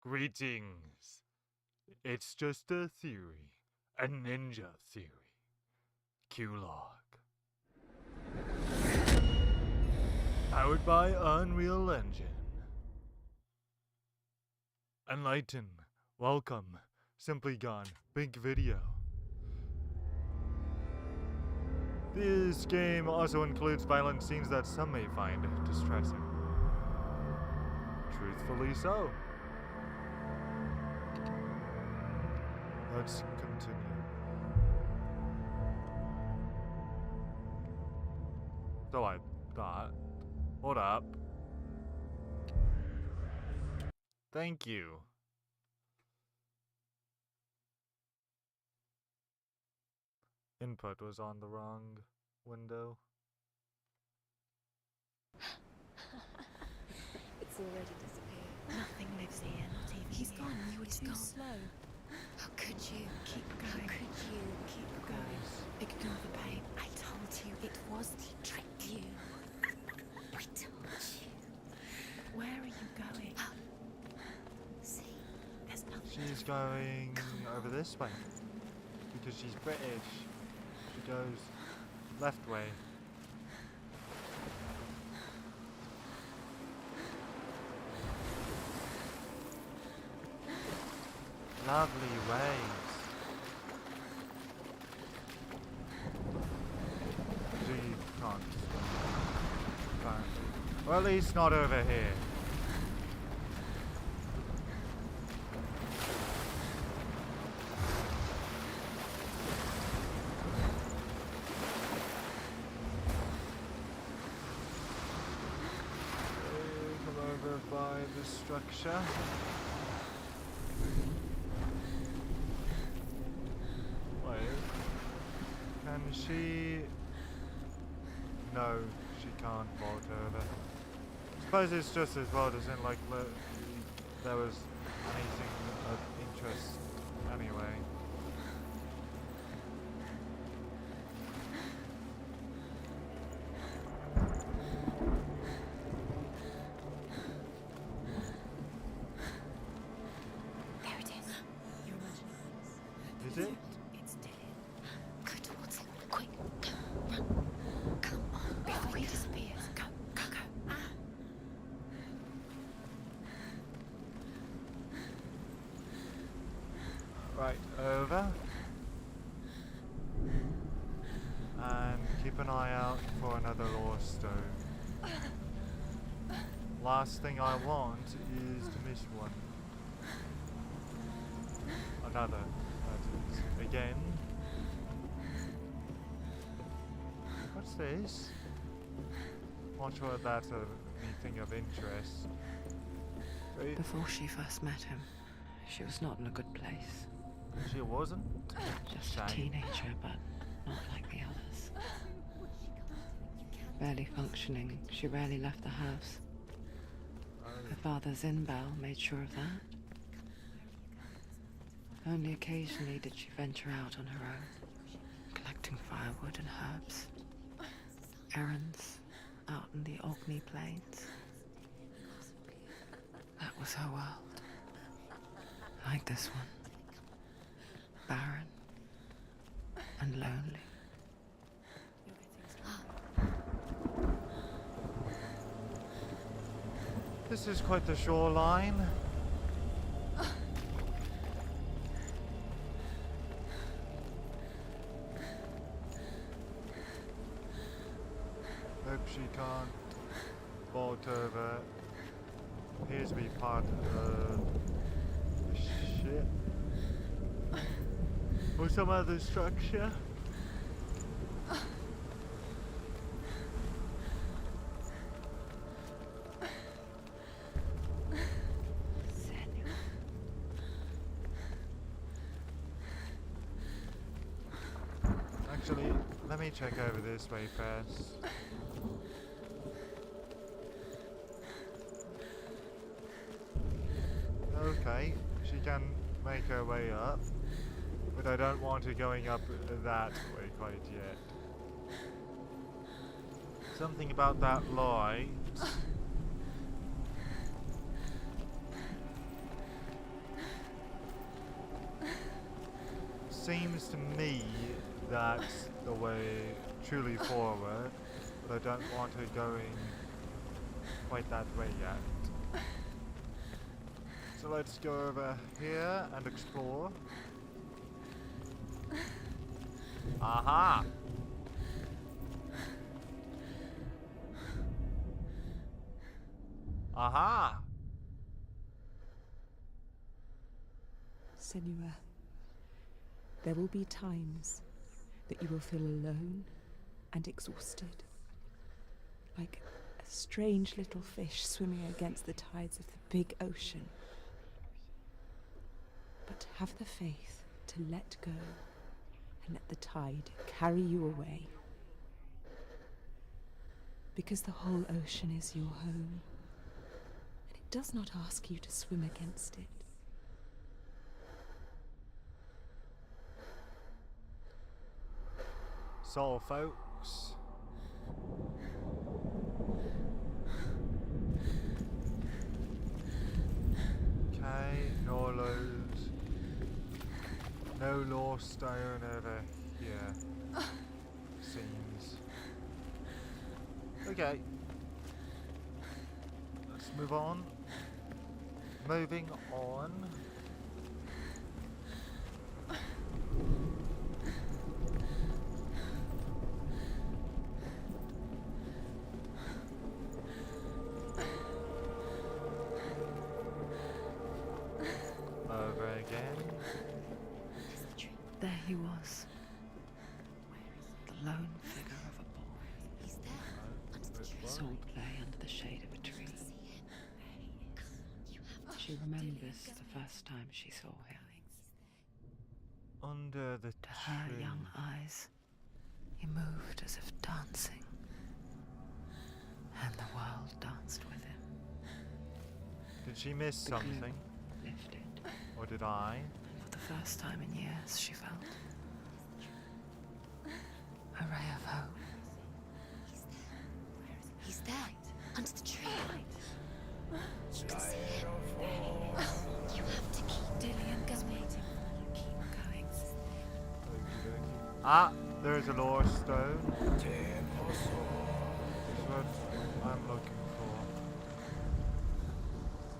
Greetings. It's just a theory. A ninja theory. Q-Log. Powered by Unreal Engine. Enlighten. Welcome. Simply Gone. Big video. This game also includes violent scenes that some may find distressing. Truthfully so. Let's continue. So I thought, hold up. Thank you. Input was on the wrong window. It's already disappeared. Nothing lives here, not even He's here. gone. You were He's too gone. slow. How could you? Keep How going. could you? Keep going. Ignore the pain. I told you it was to trick you. I told you. Where are you going? See, There's nothing. She's going over this way. Because she's British. She goes left way. Lovely waves. She can't swim, apparently. Or at least not over here. Come over by the structure. Wait. Can she... No, she can't vault over. Suppose it's just as well as in like there was anything of interest anyway. there it is. You're imagining this. Is it? It's dead. Go towards it. Quick, go, run. Come on, before he disappears. Go, go, go. Right, over. And keep an eye out for another lore stone. Last thing I want is to miss one. Another, that is. Again. What's this? Not sure if that's anything of interest. Wait, Before she first met him, she was not in a good place. she wasn't? Just a Shame. teenager, but not like the others. Barely functioning, she rarely left the house. Her father's in-bell made sure of that. Only occasionally did she venture out on her own, collecting firewood and herbs. Errands out in the Orkney Plains. That was her world. Like this one. Barren and lonely. This is quite the shoreline. Hope she can't vault over. Appears to be part of the ship. Or some other structure. Senua. Actually, let me check over this way first. Okay, she can make her way up, but I don't want her going up that way quite yet. Something about that light seems to me that's the way truly forward, but I don't want her going quite that way yet. So let's go over here and explore. Aha! Aha! Senua, there will be times that you will feel alone and exhausted, like a strange little fish swimming against the tides of the big ocean. But have the faith to let go and let the tide carry you away. Because the whole ocean is your home, and it does not ask you to swim against it. So, folks, okay, no loads, no lost stone over here, seems. Okay, let's move on. Moving on. Over again. There he was, the lone figure of a boy. He's there, under the tree. His old lay under the shade of a tree. She remembers the first time she saw him. Under the To her tree. young eyes, he moved as if dancing, and the world danced with him. Did she miss The gloom something? lifted. Or did I? For the first time in years, she felt a ray of hope. He's there, under the tree. You can see him. You have to keep Dillian is waiting for you. Keep going. Ah, there's a lost stone. That's what I'm looking for.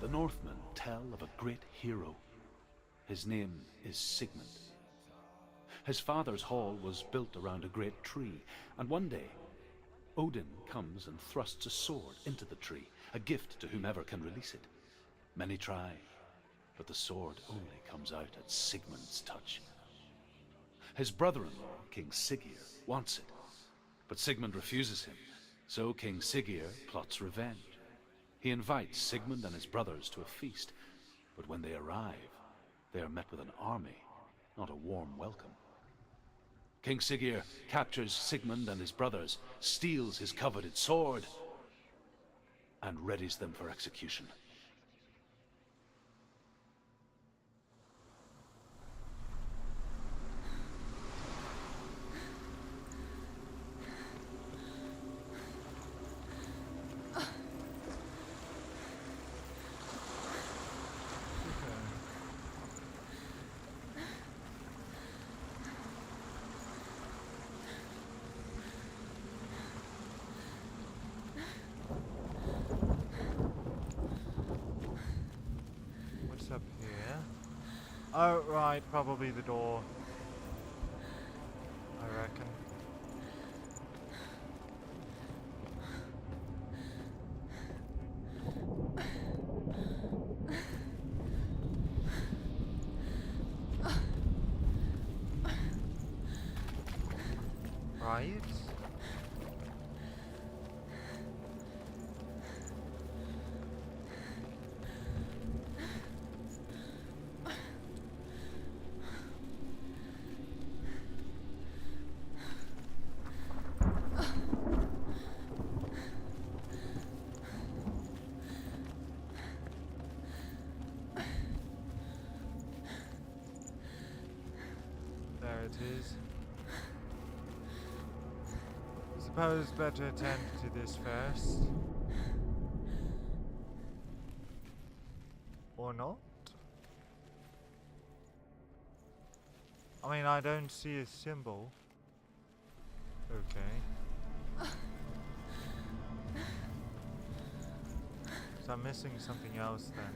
The Northmen tell of a great hero. His name is Sigmund. His father's hall was built around a great tree, and one day, Odin comes and thrusts a sword into the tree, a gift to whomever can release it. Many try, but the sword only comes out at Sigmund's touch. His brother-in-law, King Siggeir, wants it, but Sigmund refuses him, so King Siggeir plots revenge. He invites Sigmund and his brothers to a feast, but when they arrive, they are met with an army, not a warm welcome. King Siggeir captures Sigmund and his brothers, steals his coveted sword, and readies them for execution. What's up here? Oh, right, probably the door. I reckon. Right. There it is. Suppose better attend to this first. Or not? I mean, I don't see a symbol. Okay. So I'm missing something else then.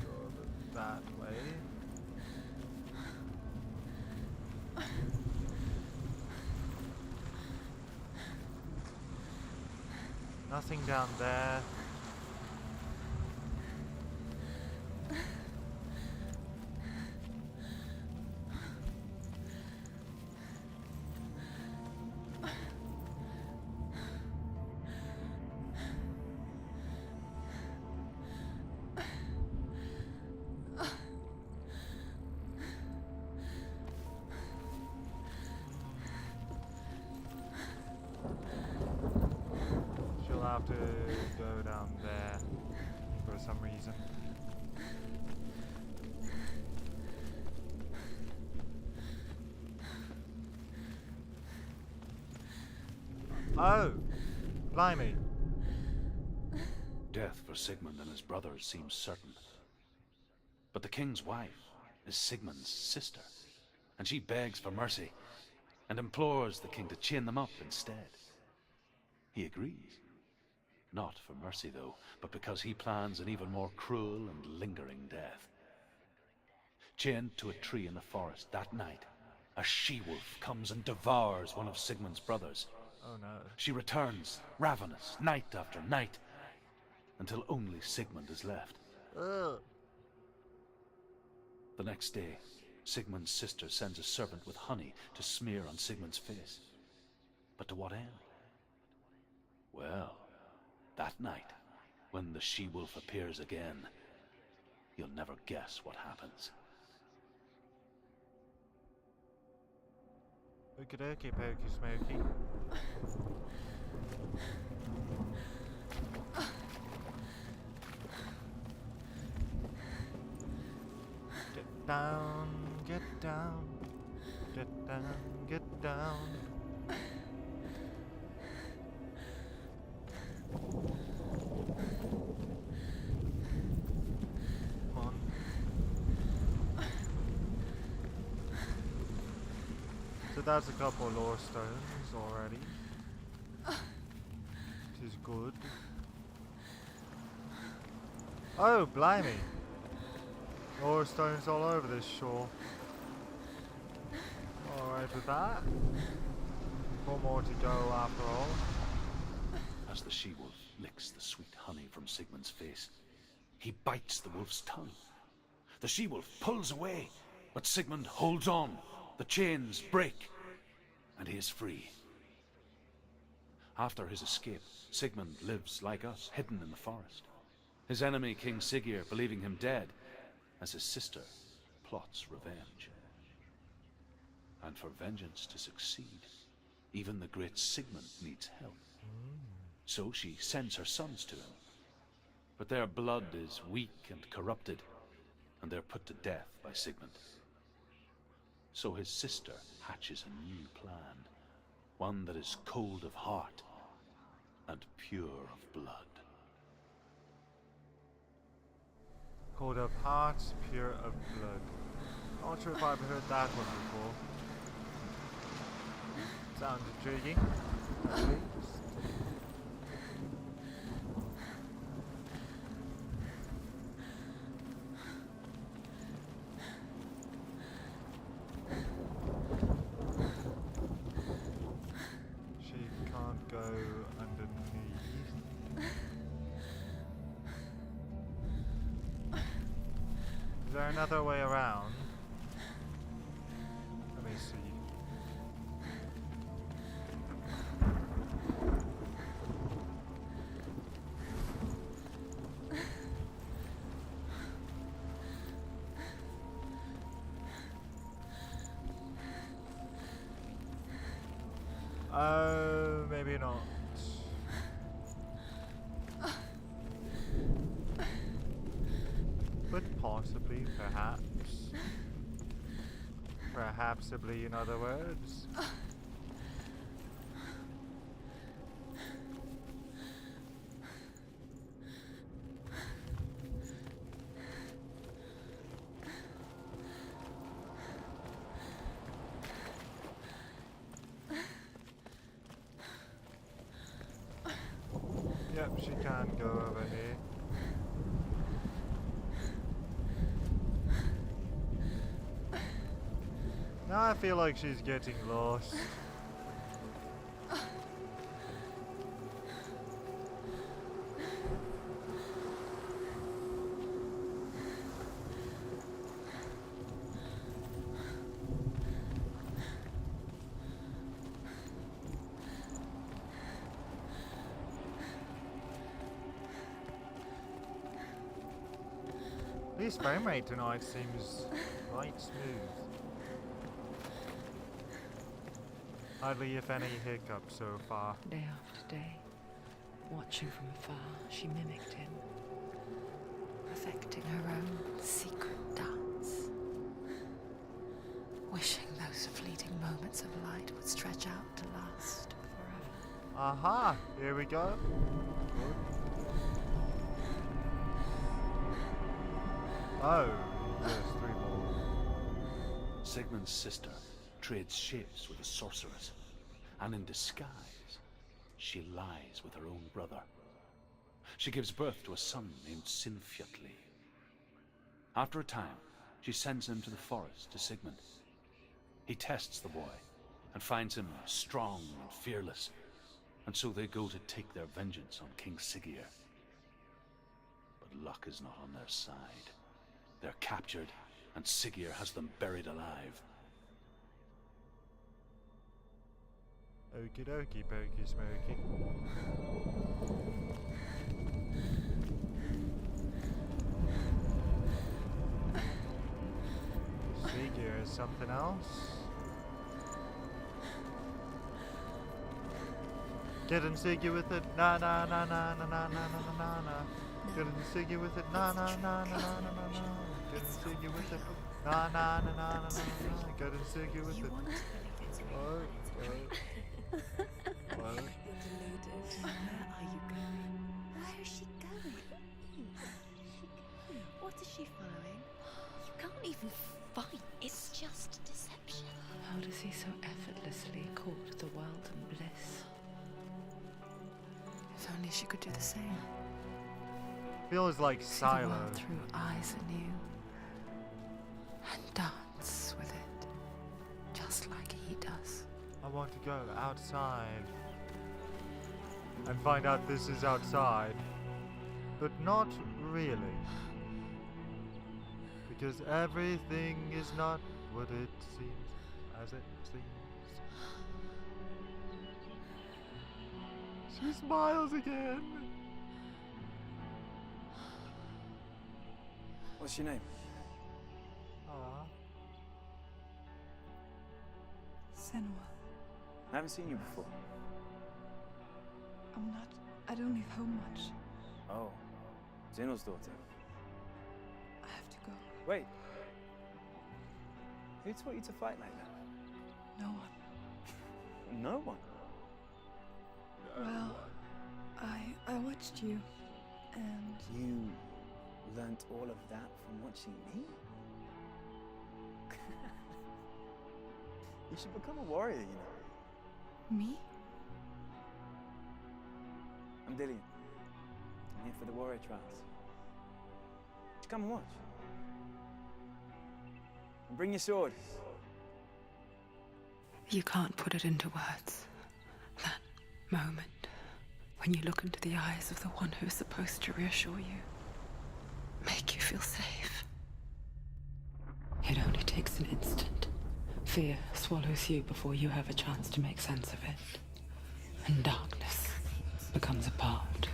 Go that way. Nothing down there. She'll have to go down there for some reason. Oh! Blimey! Death for Sigmund and his brothers seems certain. But the king's wife is Sigmund's sister, and she begs for mercy and implores the king to chain them up instead. He agrees. Not for mercy, though, but because he plans an even more cruel and lingering death. Chained to a tree in the forest that night, a she-wolf comes and devours one of Sigmund's brothers. Oh no. She returns, ravenous, night after night, until only Sigmund is left. Ugh. The next day, Sigmund's sister sends a servant with honey to smear on Sigmund's face. But to what end? Well, that night, when the she-wolf appears again, you'll never guess what happens. Okie dokie, pokey smoky. Get down, get down, get down, get down. Come on. So that's a couple of lore stones already. Which is good. Oh, blimey! Lore stones all over this shore. Alright with that. 4 more to go after all. As the she-wolf licks the sweet honey from Sigmund's face, he bites the wolf's tongue. The she-wolf pulls away, but Sigmund holds on. The chains break, and he is free. After his escape, Sigmund lives like us, hidden in the forest. His enemy, King Siggeir, believing him dead, as his sister plots revenge. And for vengeance to succeed, even the great Sigmund needs help. So she sends her sons to him. But their blood is weak and corrupted, and they're put to death by Sigmund. So his sister hatches a new plan, one that is cold of heart and pure of blood. Cold of heart, pure of blood. Not sure if I've heard that one before. Sounds intriguing, at least. She can't go underneath. Is there another way around? Let me see. Oh, maybe not. But possibly, perhaps. Perhapsibly, in other words. Yep, she can go over here. Now I feel like she's getting lost. This frame rate tonight seems quite smooth. Hardly if any hiccups so far. Day after day, watching from afar, she mimicked him, perfecting her own secret dance, wishing those fleeting moments of light would stretch out to last forever. Aha! Here we go. Good. Oh, yes, 3 more. Sigmund's sister trades shapes with a sorceress, and in disguise, she lies with her own brother. She gives birth to a son named Sinfjotli. After a time, she sends him to the forest to Sigmund. He tests the boy and finds him strong and fearless, and so they go to take their vengeance on King Siggeir. But luck is not on their side. They're captured, and Siggeir has them buried alive. Okie dokie, pokey smoky. Siggeir is something else. Getting Siggeir with it, na na na na na na na na na na. Getting Siggeir with it, na na na na na na na na. Getting Siggeir with it, na na na na na na na. Getting Siggeir with it. Oh, You're deluded. Where are you going? Where is she going? What is she following? You can't even fight. It's just deception. How does he so effortlessly court the world and bliss? If only she could do the same. feels like See the Silo. world through eyes anew and dance with it, just like he does. I want to go outside and find out this is outside, but not really, because everything is not what it seems as it seems. She smiles again. What's your name? Aww. Senua. I haven't seen you before. I don't leave home much. Oh, Zeno's daughter. I have to go. Wait. Who taught you to fight like that? No one. No one. Well, I watched you, and You learnt all of that from watching me? You should become a warrior, you know. me? I'm Dillian. I'm here for the warrior trials. Just come and watch. And bring your sword. You can't put it into words. That moment when you look into the eyes of the one who is supposed to reassure you, make you feel safe. It only takes an instant. Fear swallows you before you have a chance to make sense of it. And darkness becomes a part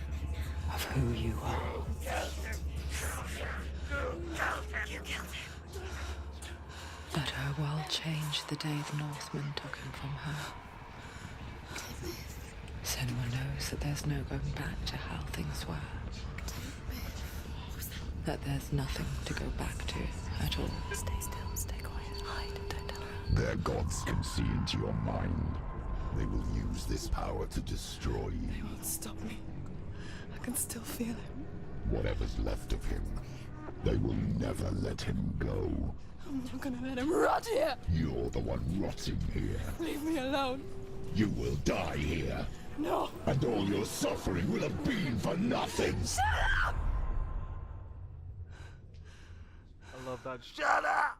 of who you are. Let her world change the day the Northmen took him from her. Senua knows that there's no going back to how things were. That there's nothing to go back to at all. Stay still, stay quiet, hide, don't tell her. Their gods can see into your mind. They will use this power to destroy you. They won't stop me. I can still feel him. Whatever's left of him, they will never let him go. I'm not gonna let him rot here. You're the one rotting here. Leave me alone. You will die here. No! And all your suffering will have been for nothing! I love that. Shut up!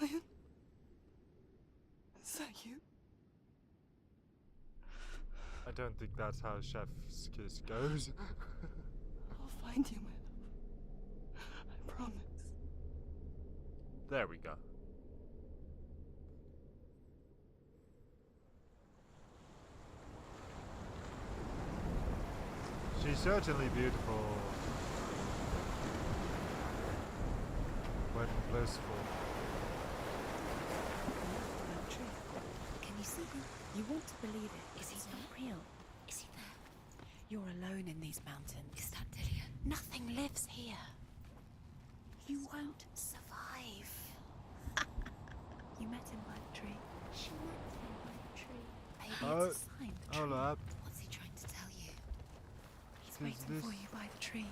Dillion? Is that you? I don't think that's how Chef's Kiss goes. I'll find you, my love. I promise. There we go. She's certainly beautiful when blissful. Can you see him? You want to believe it. Is he It's there? not real. Is he there? You're alone in these mountains. Is that Dillion? Nothing lives here. You won't survive. You met him by the tree. She met him by the tree. Maybe Oh, it's a sign. The hold tree. up. What's he trying to tell you? He's Is waiting this- for you by the tree.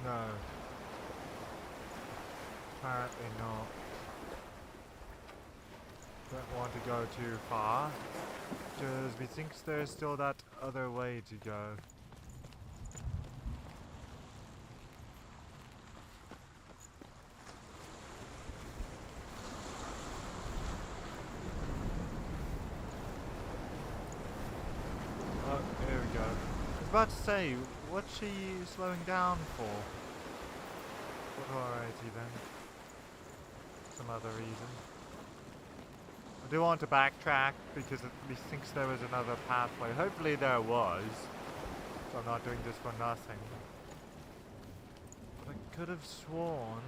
No. Apparently not. Don't want to go too far. Because we think there's still that other way to go. Oh, here we go. I was about to say, what's she slowing down for? But alrighty then. Some other reason. I do want to backtrack because we think there was another pathway. Hopefully there was. So I'm not doing this for nothing. But I could have sworn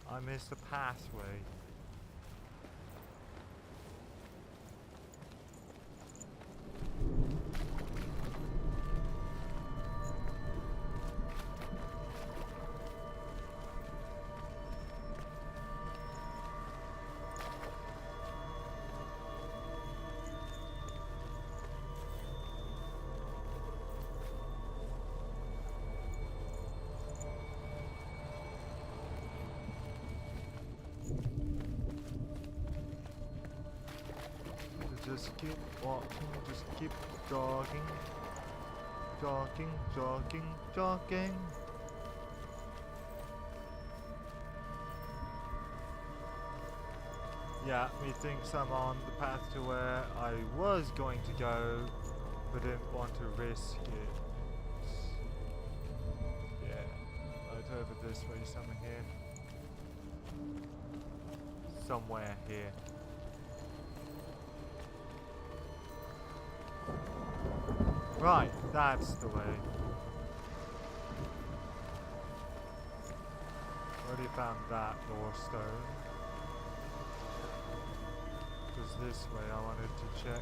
I missed a pathway. Just keep walking, just keep jogging. Jogging, jogging, jogging. Yeah, methinks I'm on the path to where I was going to go, but didn't want to risk it. Yeah, right over this way, somewhere here. Somewhere here. Right, that's the way. Already found that ore stone. Because this way I wanted to check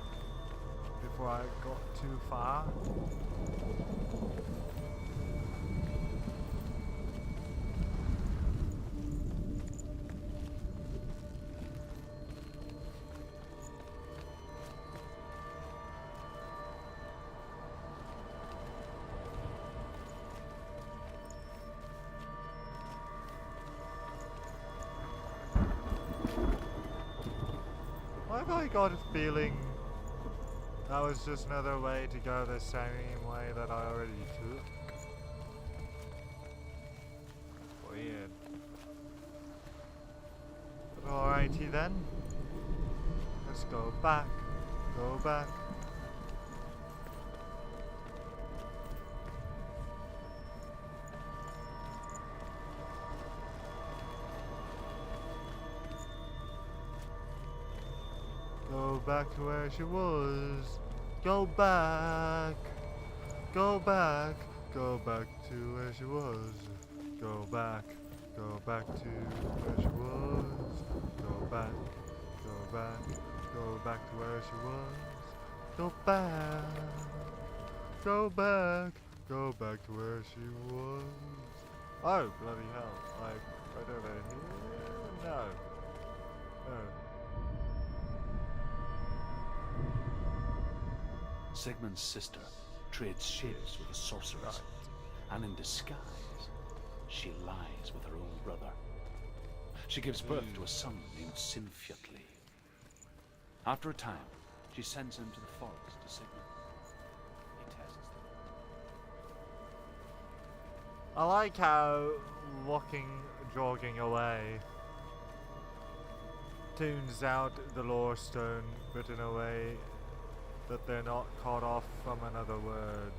before I got too far. Why have I got a feeling that was just another way to go the same way that I already took? Weird. But alrighty then. Let's go back. Go back. Go back to where she was. Go back. Go back. Go back to where she was. Go back. Go back to where she was. Go back. Go back. Go back to where she was. Go back. Go back. Go back to where she was. Oh, bloody hell. Like, right over here? No. No. Sigmund's sister trades shapes with a sorceress, and in disguise, she lies with her own brother. She gives birth to a son named Sinfiotli. After a time, she sends him to the forest to Sigmund. He tests them. I like how jogging away tunes out the lore stone, but in a way that they're not caught off from another word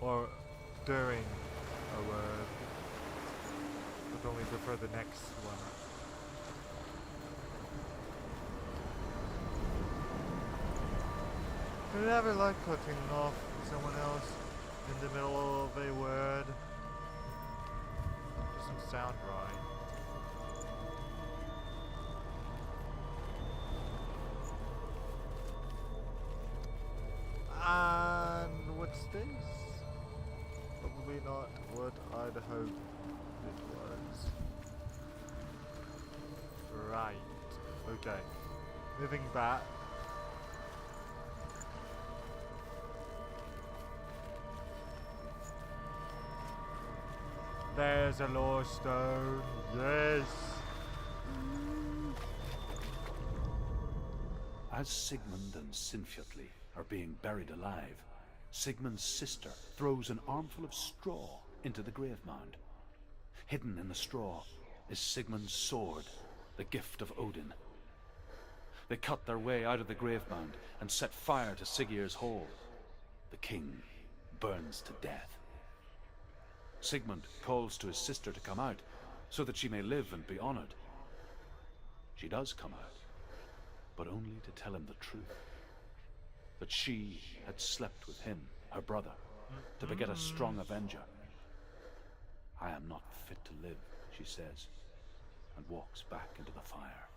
or during a word, but only before the next one. I never like cutting off someone else in the middle of a word. Doesn't sound right. And what's this? Probably not what I'd hoped it was. Right. Okay. Moving back. There's a lore stone. Yes. As Sigmund and Sinfiotli are being buried alive, Sigmund's sister throws an armful of straw into the grave mound. Hidden in the straw is Sigmund's sword, the gift of Odin. They cut their way out of the grave mound and set fire to Siggeir's hall. The king burns to death. Sigmund calls to his sister to come out so that she may live and be honored. She does come out, but only to tell him the truth. That she had slept with him, her brother, to beget a strong avenger. I am not fit to live, she says, and walks back into the fire.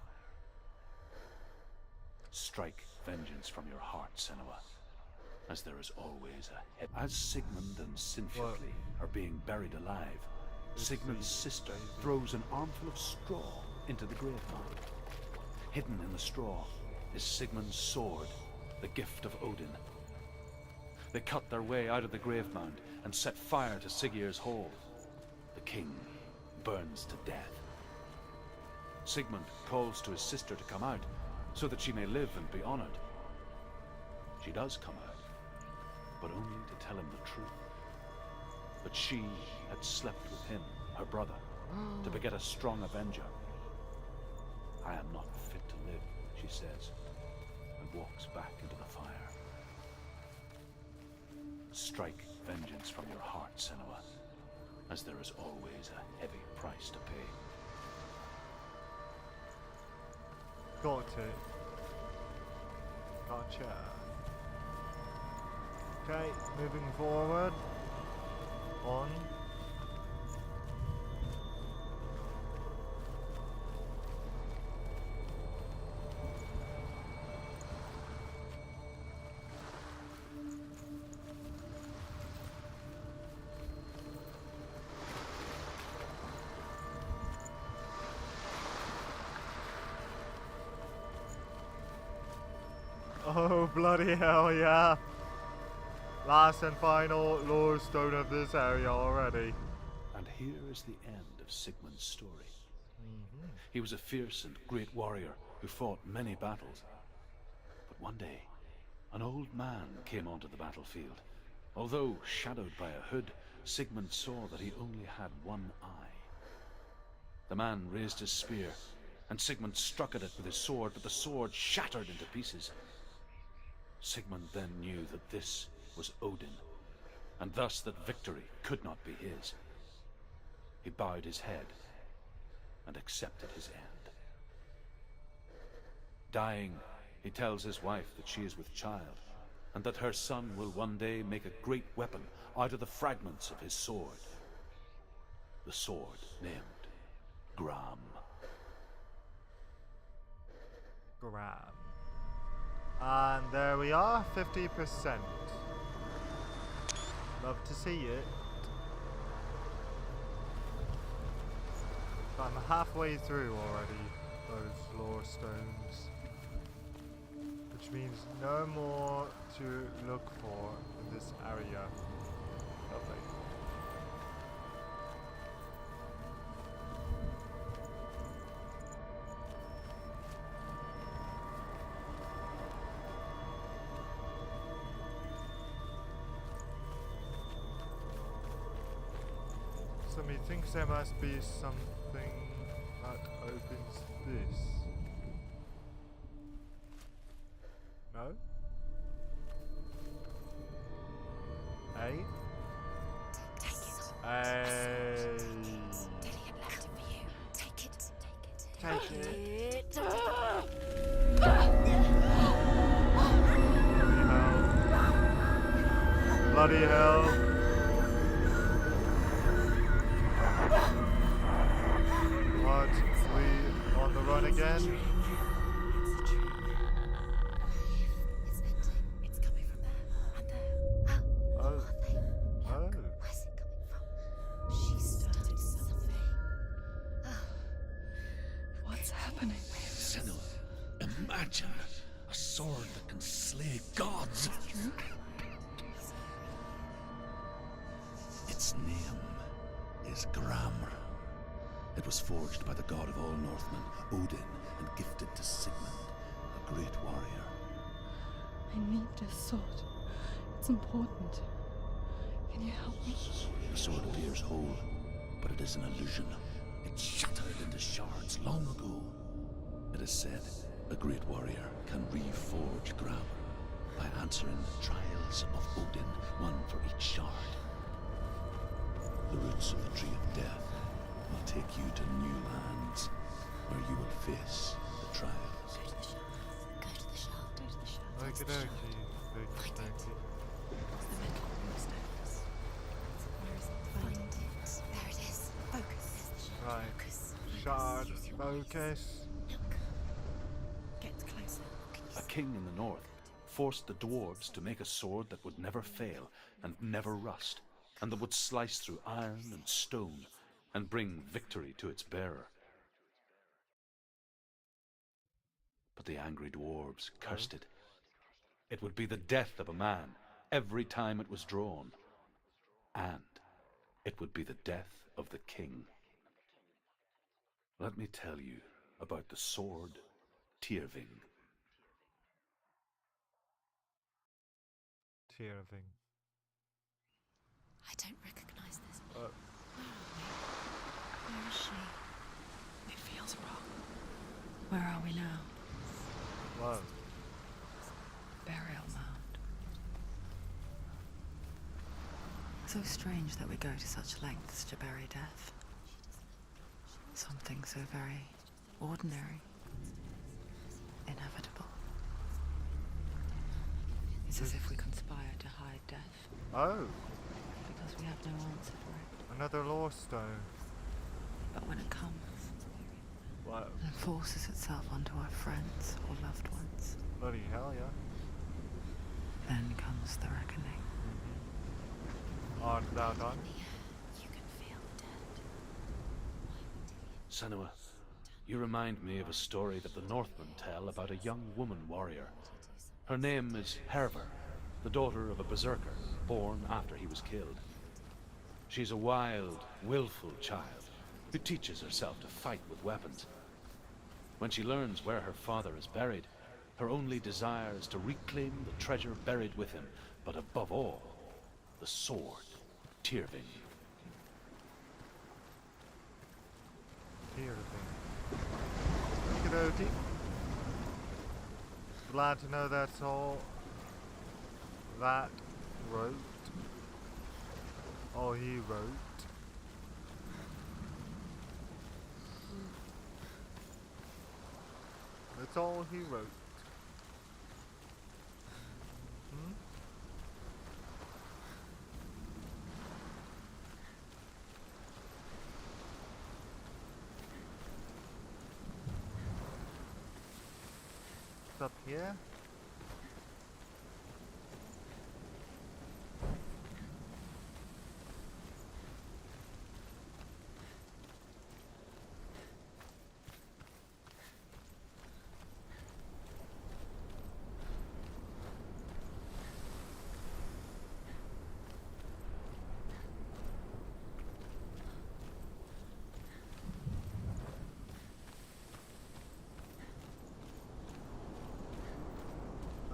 Strike vengeance from your heart, Senua, as there is always a As Sigmund and Sinfiotli are being buried alive, Sigmund's sister throws an armful of straw into the grave mound. Hidden in the straw is Sigmund's sword, the gift of Odin. They cut their way out of the grave mound and set fire to Siggeir's hall. The king burns to death. Sigmund calls to his sister to come out so that she may live and be honored. She does come out, but only to tell him the truth. That she had slept with him, her brother, to beget a strong avenger. I am not fit to live, she says, and walks back into the fire. Strike vengeance from your heart, Senua, as there is always a heavy price to pay. Got it. Gotcha. Okay, moving forward. On. Oh, bloody hell, yeah. Last and final lore stone of this area already. And here is the end of Sigmund's story. He was a fierce and great warrior who fought many battles. But one day, an old man came onto the battlefield. Although shadowed by a hood, Sigmund saw that he only had one eye. The man raised his spear, and Sigmund struck at it with his sword, but the sword shattered into pieces. Sigmund then knew that this was Odin, and thus that victory could not be his. He bowed his head and accepted his end. Dying, he tells his wife that she is with child, and that her son will one day make a great weapon out of the fragments of his sword. The sword named Gram. Gram. And there we are, 50%. Love to see it. I'm halfway through already, those lore stones. Which means no more to look for in this area. Lovely. methinks there must be something that opens this. No? Hey? Take it. Hey! Dillion left it for you. Take it. Take it. Bloody hell. What? We on the run again? It's ending. It's coming from there and there. Oh. Are they? Oh. Where's it coming from? She started something. What's happening? Senua, imagine a sword that can slay gods. Its name is Gramr. It was forged by the god of all Northmen, Odin, and gifted to Sigmund, a great warrior. I need this sword. It's important. Can you help me? The sword appears whole, but it is an illusion. It shattered into shards long ago. It is said a great warrior can reforge Gramr by answering the trials of Odin, one for each shard. The roots of the tree of death will take you to new lands where you will face the trials. Go to the shard. Go to the shard. Okie dokie. Okie dokie. Find it. There it is. Focus. Right. Focus. Shard. Use your Focus. Look. Get closer. Can you A king in the north forced the dwarves to make a sword that would never fail and never rust, and that would slice through iron and stone and bring victory to its bearer. But the angry dwarves cursed it. It would be the death of a man every time it was drawn, and it would be the death of the king. Let me tell you about the sword Tyrving. Tyrving. I don't recognize this. Uh, Where is she? It feels wrong. Where are we now? whoa. Burial mound. So strange that we go to such lengths to bury death. Something so very ordinary, inevitable. It's as if we conspire to hide death Oh, because we have no answer for it. another law stone. But when it comes Whoa. and forces itself onto our friends or loved ones, Bloody hell, yeah. then comes the reckoning. Art thou done? You can feel the death. Senua, you remind me of a story that the Northmen tell about a young woman warrior. Her name is Hervor, the daughter of a berserker, born after he was killed. She's a wild, willful child who teaches herself to fight with weapons. When she learns where her father is buried, her only desire is to reclaim the treasure buried with him, but above all, the sword, Tyrving. Tyrving. Okie dokie. Glad to know that's all that wrote. All he wrote. That's all he wrote. Hmm? It's up here.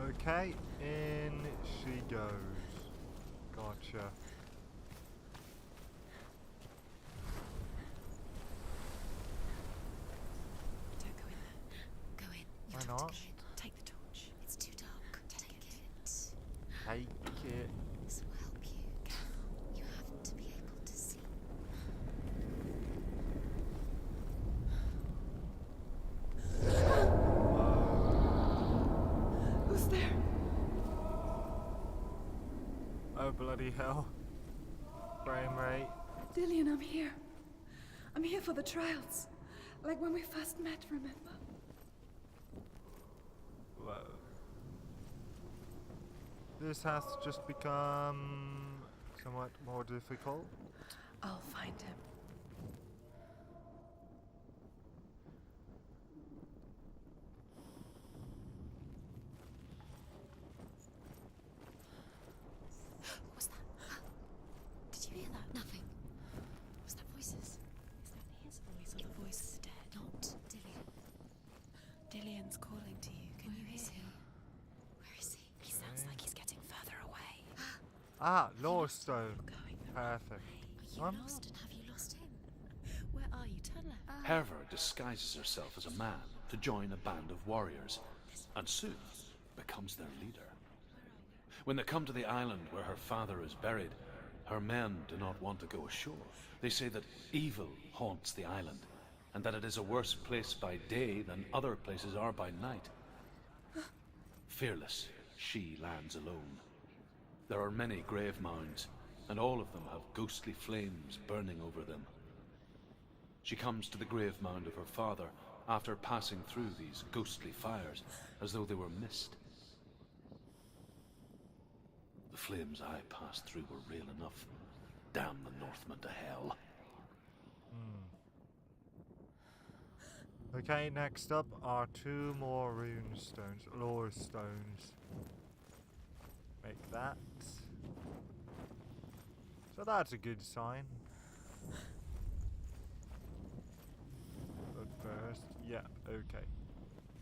Okay, in she goes. Gotcha. not? Take the torch. It's too dark. Take it. Take it. This will help you. You have to be able to see. Who's there? Oh bloody hell. Frame rate. Dillian, I'm here. I'm here for the trials. Like when we first met, remember? Whoa. This has just become somewhat more difficult. I'll find him. What was that? Did you hear that? Nothing. Was that voices? Is that his voice or the voice is dead? Not Dillian. Dillian's calling to you. Can you hear him? Where is he? He sounds like he's getting further away. Ah, Lore Stone. Going the Perfect. Are you lost and have you lost him? Where are you? Turn left. Herver disguises herself as a man to join a band of warriors, and soon becomes their leader. When they come to the island where her father is buried, her men do not want to go ashore. They say that evil haunts the island, and that it is a worse place by day than other places are by night. Fearless, she lands alone. There are many grave mounds, and all of them have ghostly flames burning over them. She comes to the grave mound of her father after passing through these ghostly fires, as though they were mist. The flames I passed through were real enough. Damn the Northmen to hell. Okay, next up are 2 more rune stones, lore stones. Make that. So that's a good sign. But first, yeah, okay.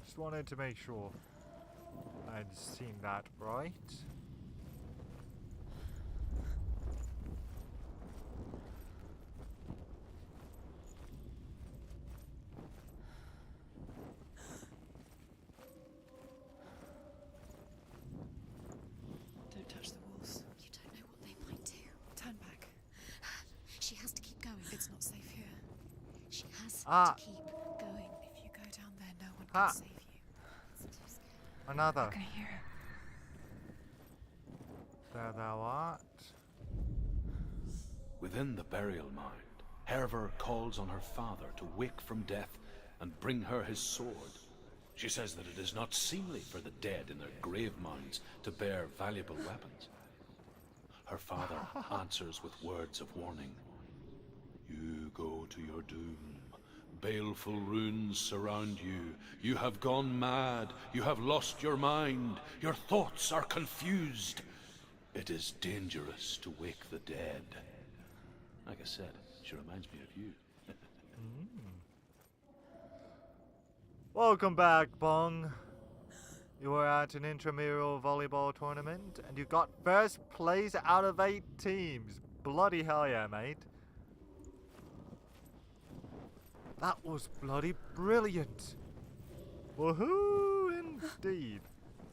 Just wanted to make sure I'd seen that right. Don't touch the walls. You don't know what they might do. Turn back. She has to keep going. It's not safe here. She has Ah. to keep going. If you go down there, no one Ha. can save you. It's too scary. Another. I can hear him. There thou art. Within the burial mound, Herver calls on her father to wake from death and bring her his sword. She says that it is not seemly for the dead in their grave mounds to bear valuable weapons. Her father answers with words of warning. You go to your doom. Baleful runes surround you. You have gone mad. You have lost your mind. Your thoughts are confused. It is dangerous to wake the dead. Like I said, she reminds me of you. Welcome back, Bong. You were at an intramural volleyball tournament and you got first place out of 8 teams. Bloody hell yeah, mate. That was bloody brilliant. Woohoo, indeed.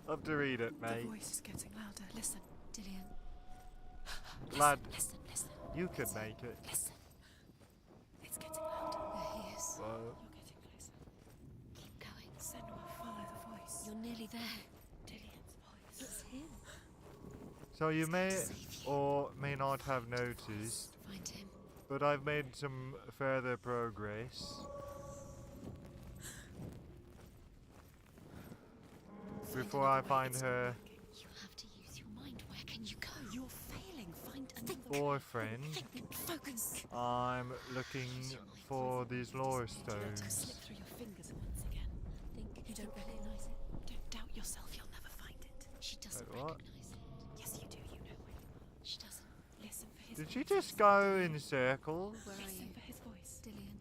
Love to read it, The mate. voice is getting louder. Listen. Dillian. Lad, Listen. you can make it. Listen. It's getting louder. There he is. Whoa. You're getting closer. Keep going. Senua, follow the voice. You're nearly there. Dillian's voice. It's him. So you may or may not have noticed, Find him. but I've made some further progress. Before I find her You have to use your mind. Where can you go? You're failing. Find a boyfriend, Think. Focus. I'm looking for these lore Slip stones. through your fingers once again. Think. You don't recognize it. Don't doubt yourself. You'll never find it. She doesn't Wait, what? recognize it. Yes, you do. You know where you are. She doesn't. Listen for his Did voice. she just go in circles? Where are Listen you? for his voice. Dillian.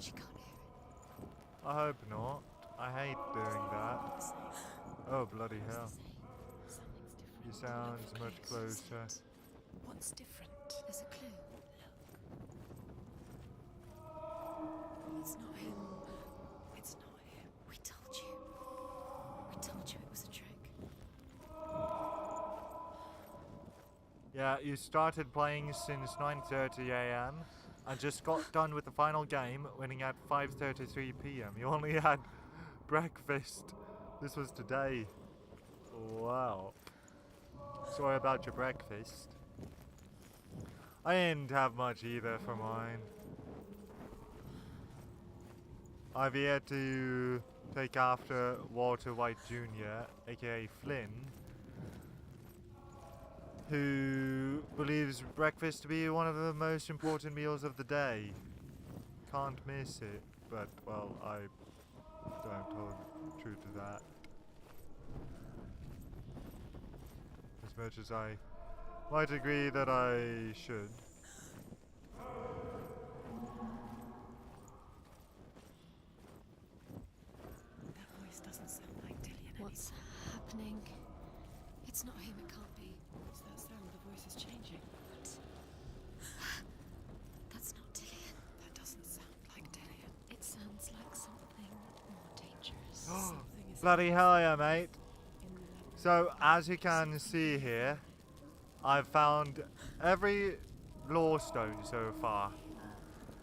She can't hear it. I hope not. I hate doing that. Oh, bloody hell. Something's different. He sounds much closer. What's different? There's a clue. It's not him. It's not him. We told you. Yeah, you started playing since 9:30 a.m. and just got done with the final game, winning at 5:33 p.m. You only had breakfast. This was today. Wow. Sorry about your breakfast. I didn't have much either for mine. I've yet to take after Walter White Jr., aka Flynn, who believes breakfast to be one of the most important meals of the day. Can't miss it, but, well, I don't hold true to that. As much as I might agree that I should. That voice doesn't sound like Dillian. What's happening? It's not him, it can't be. What's that sound? The voice is changing. What? That's not Dillian. That doesn't sound like Dillian. It sounds like something more dangerous. Something is Bloody hell yeah, mate. in the So, as you can see here, I've found every lore stone so far.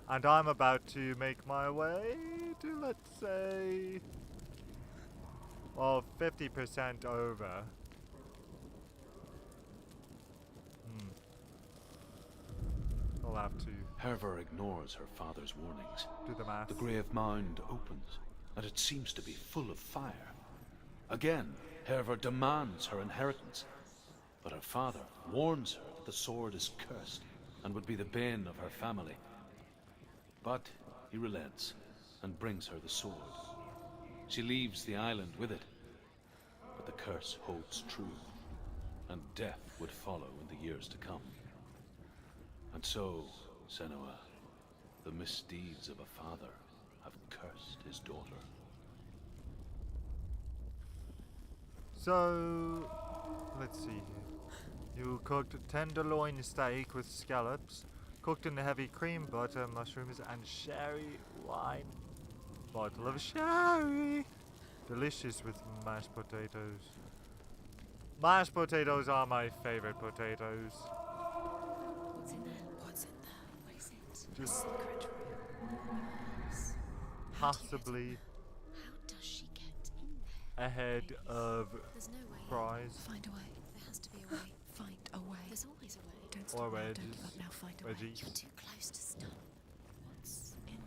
And I'm about to make my way to, let's say, well, 50% over. I'll have to Hervor ignores her father's warnings. do the math. The grave mound opens, and it seems to be full of fire. Again, Hervor demands her inheritance, but her father warns her that the sword is cursed and would be the bane of her family. But he relents and brings her the sword. She leaves the island with it, but the curse holds true, and death would follow in the years to come. And so, Senua, the misdeeds of a father have cursed his daughter. So, let's see here. You cooked tenderloin steak with scallops, cooked in heavy cream butter, mushrooms, and sherry wine. Bottle of sherry. Delicious with mashed potatoes. Mashed potatoes are my favorite potatoes. What's in there? What's in there? What is it? Just Secret room. possibly How does she get in there? ahead of There's no way. fries Find a way. There has to be a way. Find a way. There's always a way. Don't or stop now. Don't wedges. give up now. Find a way. Wedgies. You're too close to stop. What's in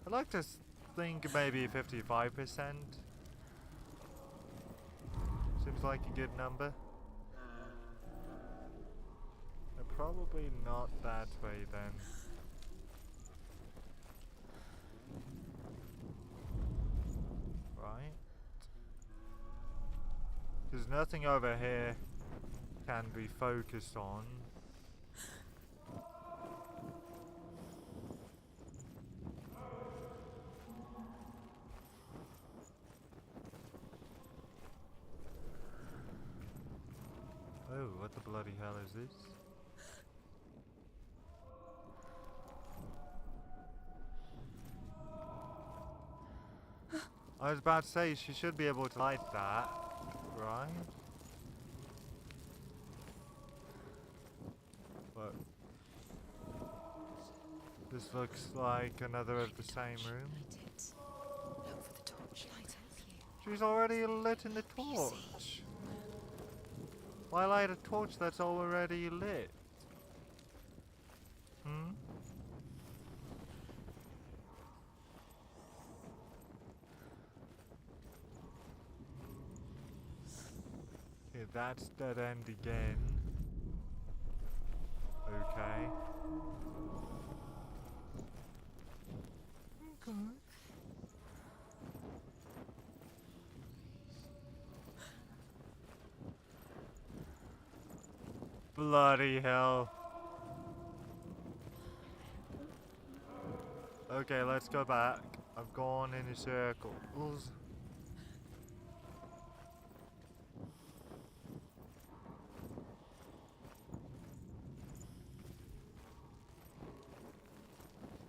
I'd like to think maybe 55%. Seems like a good number. Probably not that way then. Right? Because nothing over here can be focused on. Oh, what the bloody hell is this? I was about to say, she should be able to light that, right? But this looks like another of the same room. Light it. Look for the torch. Light it. She's already lit in the torch. Why light a torch that's already lit? Hmm? Okay, that's dead end again. Okay. Okay. Bloody hell. Okay, let's go back. I've gone in circles.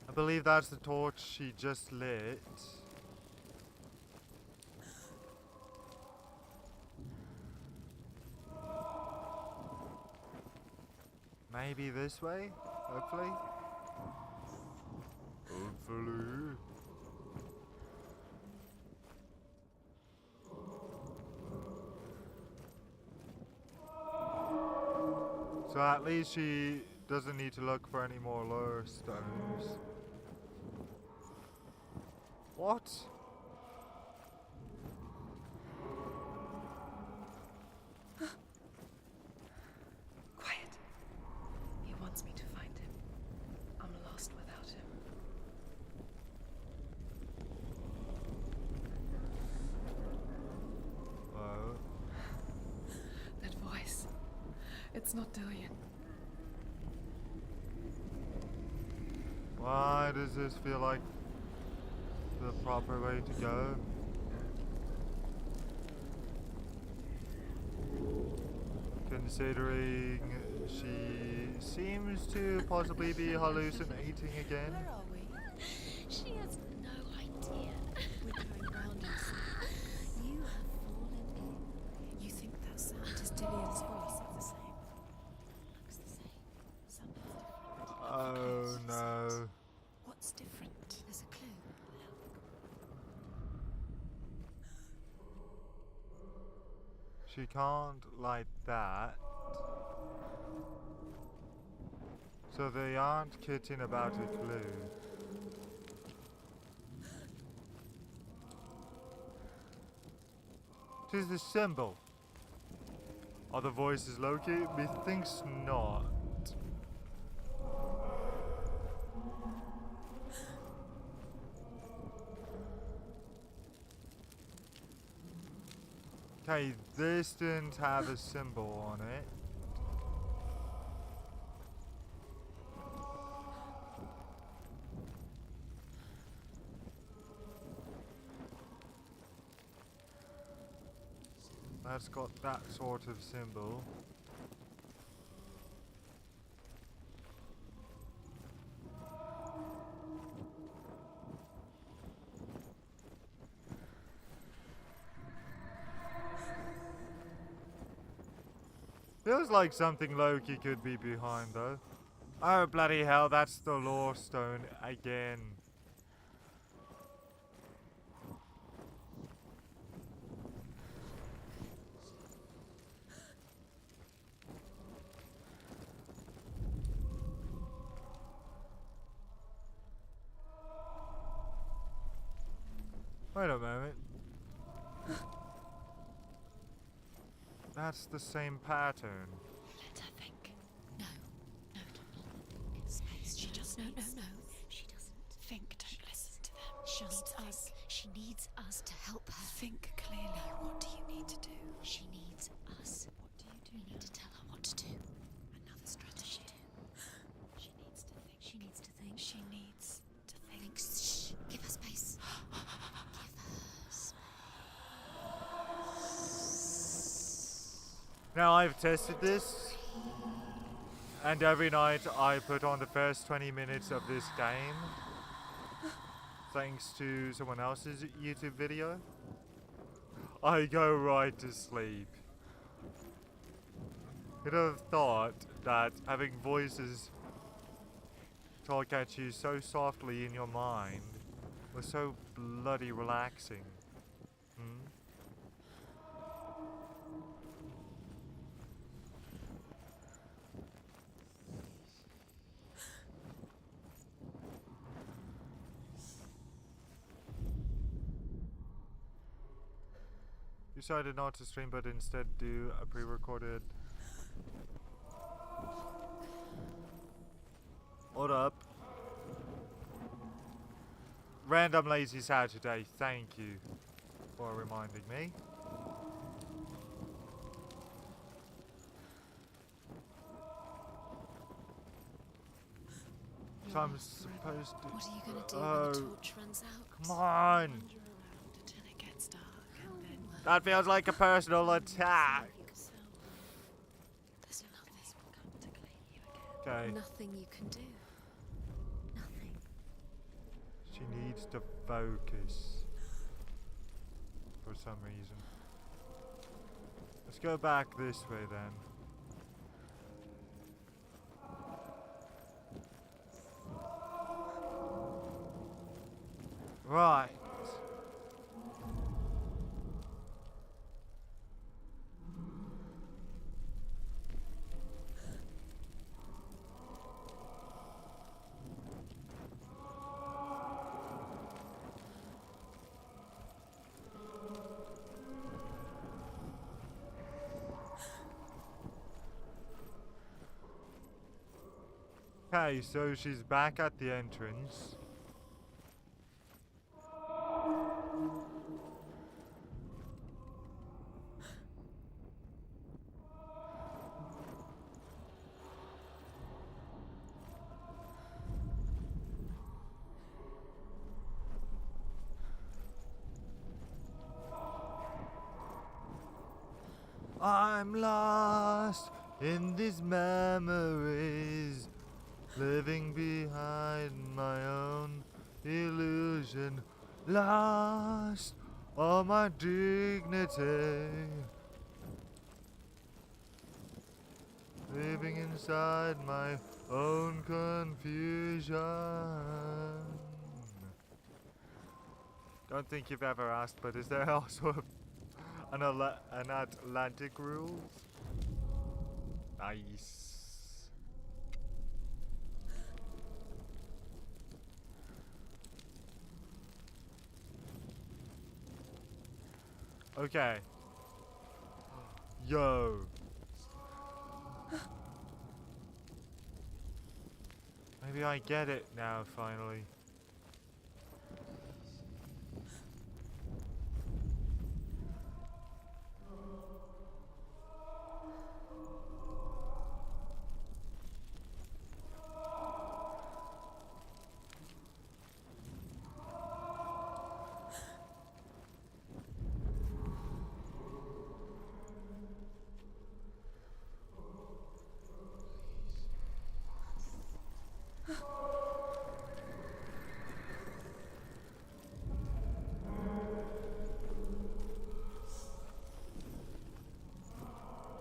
I believe that's the torch she just lit. Maybe this way? Hopefully? Hopefully. So at least she doesn't need to look for any more lure stones. What? Quiet. He wants me to find him. I'm lost without him. Oh. That voice. It's not Dillian. Why does this feel like the proper way to go? Considering she seems to possibly be hallucinating again. Where are we? She has no idea. We're going round in circles. You have fallen in. You think that sound is Dillian's voice? It's the same. Looks the same. Something's different. Oh no. What's different? There's a clue. She can't like that. So they aren't kidding about a clue. Tis the symbol. Are the voices Loki? Methinks not. Okay, this didn't have a symbol on it. That's got that sort of symbol. Feels like something Loki could be behind though. Oh bloody hell, that's the lore stone again. Wait a moment. That's the same pattern. Let her think. No. No, don't. Space. She just needs... No. She doesn't. Think, don't listen to them. She needs us. She needs us to help her. Think clearly. What do you need to do? She needs us. What do you do? We need to tell her what to do. Another strategy. She needs to think. She needs to think. She needs to think. Shh. Give her space. Give her space. Now I've tested this, and every night I put on the first 20 minutes of this game, thanks to someone else's YouTube video. I go right to sleep. Who'd have thought that having voices talk at you so softly in your mind was so bloody relaxing? Hmm? Decided not to stream, but instead do a pre-recorded. Hold up. Random Lazy Saturday, thank you for reminding me. So I'm supposed to... What are you going to do when the torch runs out? Come on! Wander around until it gets dark, and then That feels like a personal attack. Yourself. There's nothing will come to claim you Okay, again. Nothing you can do. Nothing. she needs to focus for some reason. Let's go back this way then. Right. Okay, so she's back at the entrance. I'm lost in these memories, living behind my own illusion, lost all my dignity, living inside my own confusion. Don't think you've ever asked, but is there also an Atlantic rules? Nice. Okay. Yo. Maybe I get it now, finally.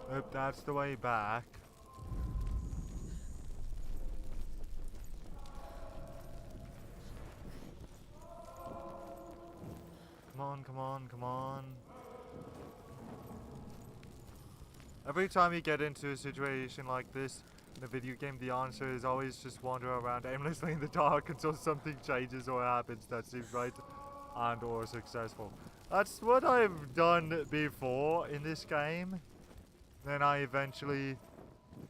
Hope that's the way back. Come on, come on, come on. Every time you get into a situation like this in a video game, the answer is always just wander around aimlessly in the dark until something changes or happens that seems right and or successful. That's what I've done before in this game. Then I eventually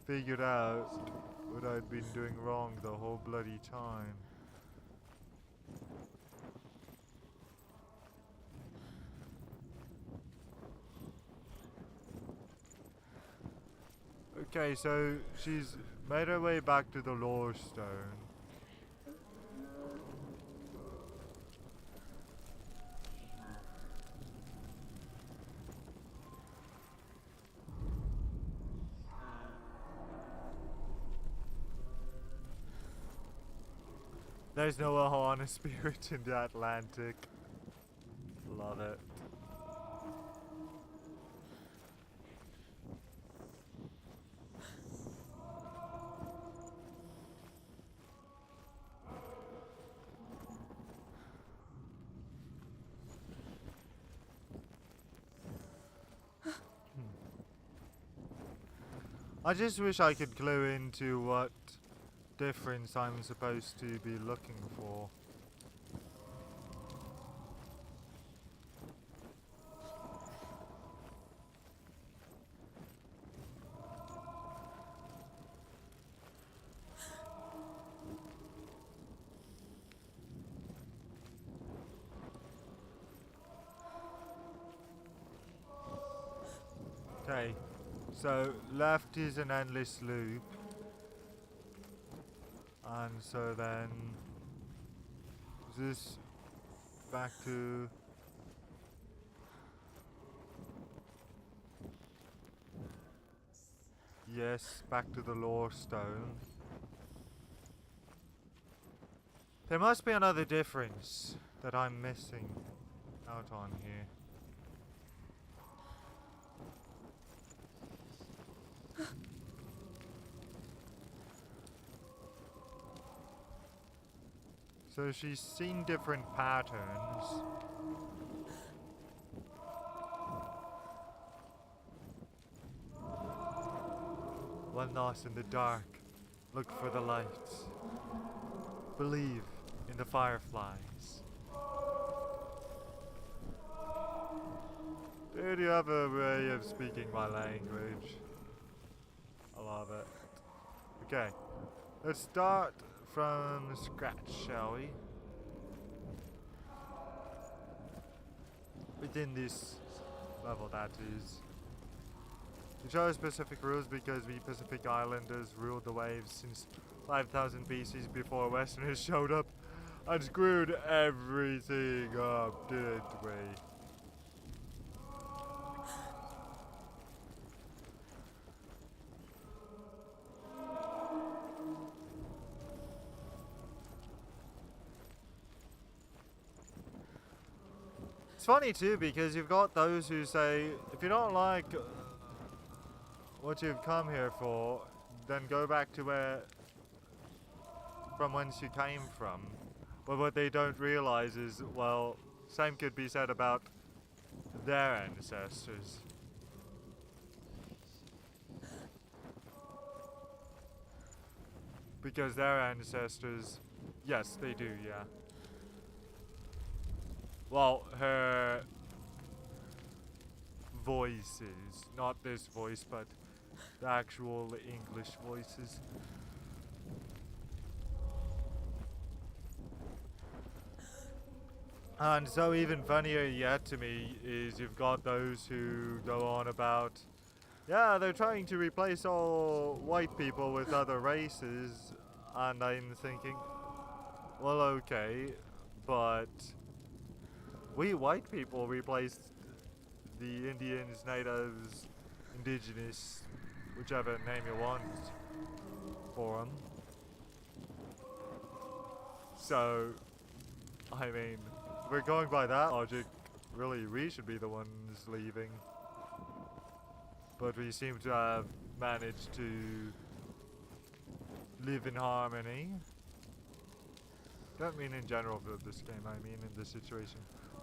figured out what I'd been doing wrong the whole bloody time. Okay, so she's made her way back to the lore stone. There's no Ohana spirit in the Atlantic. Love it. I just wish I could clue into what difference I'm supposed to be looking for. Okay, so left is an endless loop. And so then, is this back to... Yes, back to the lore stone. There must be another difference that I'm missing out on here. So she's seen different patterns. When lost in the dark, look for the lights. Believe in the fireflies. Dude, you have a way of speaking my language. I love it. Okay, let's start from scratch, shall we? Within this level, that is. We chose specific rules because we Pacific Islanders ruled the waves since 5000 BC before Westerners showed up and screwed everything up, didn't we? It's funny too because you've got those who say, if you don't like what you've come here for, then go back to from whence you came from. But what they don't realize is, well, same could be said about their ancestors. Because their ancestors, yes, they do, yeah. Well, her voices, not this voice, but the actual English voices. And so even funnier yet to me is you've got those who go on about, yeah, they're trying to replace all white people with other races, and I'm thinking, well, okay, but we white people replaced the Indians, natives, indigenous, whichever name you want for them. So, I mean, if we're going by that logic, really we should be the ones leaving. But we seem to have managed to live in harmony. Don't mean in general for this game, I mean in this situation.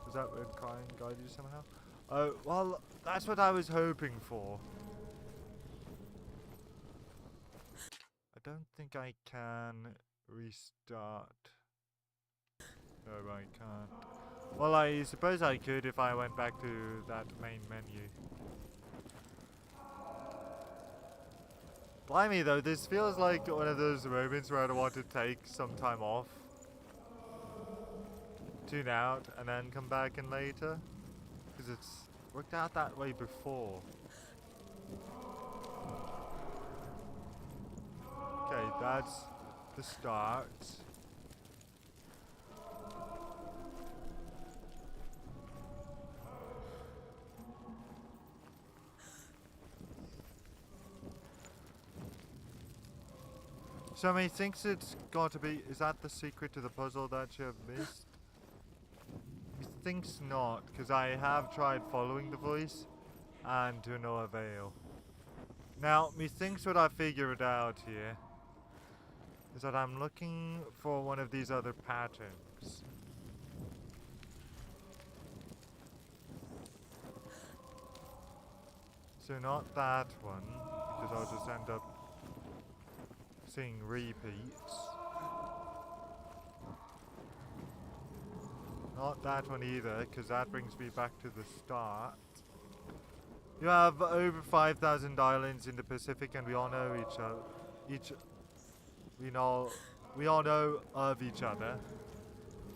Was that word crying guide you somehow? Oh, well, that's what I was hoping for. I don't think I can restart. No, I can't. Well, I suppose I could if I went back to that main menu. Blimey though, this feels like one of those moments where I want to take some time off, tune out, and then come back in later. Because it's worked out that way before. Okay, that's the start. So methinks it's got to be, is that the secret to the puzzle that you have missed? Methinks not, because I have tried following the voice, and to no avail. Now, methinks what I figured out here is that I'm looking for one of these other patterns. So not that one, because I'll just end up seeing repeats. Not that one either, because that brings me back to the start. You have over 5,000 islands in the Pacific, and we all know each other. We all know of each other.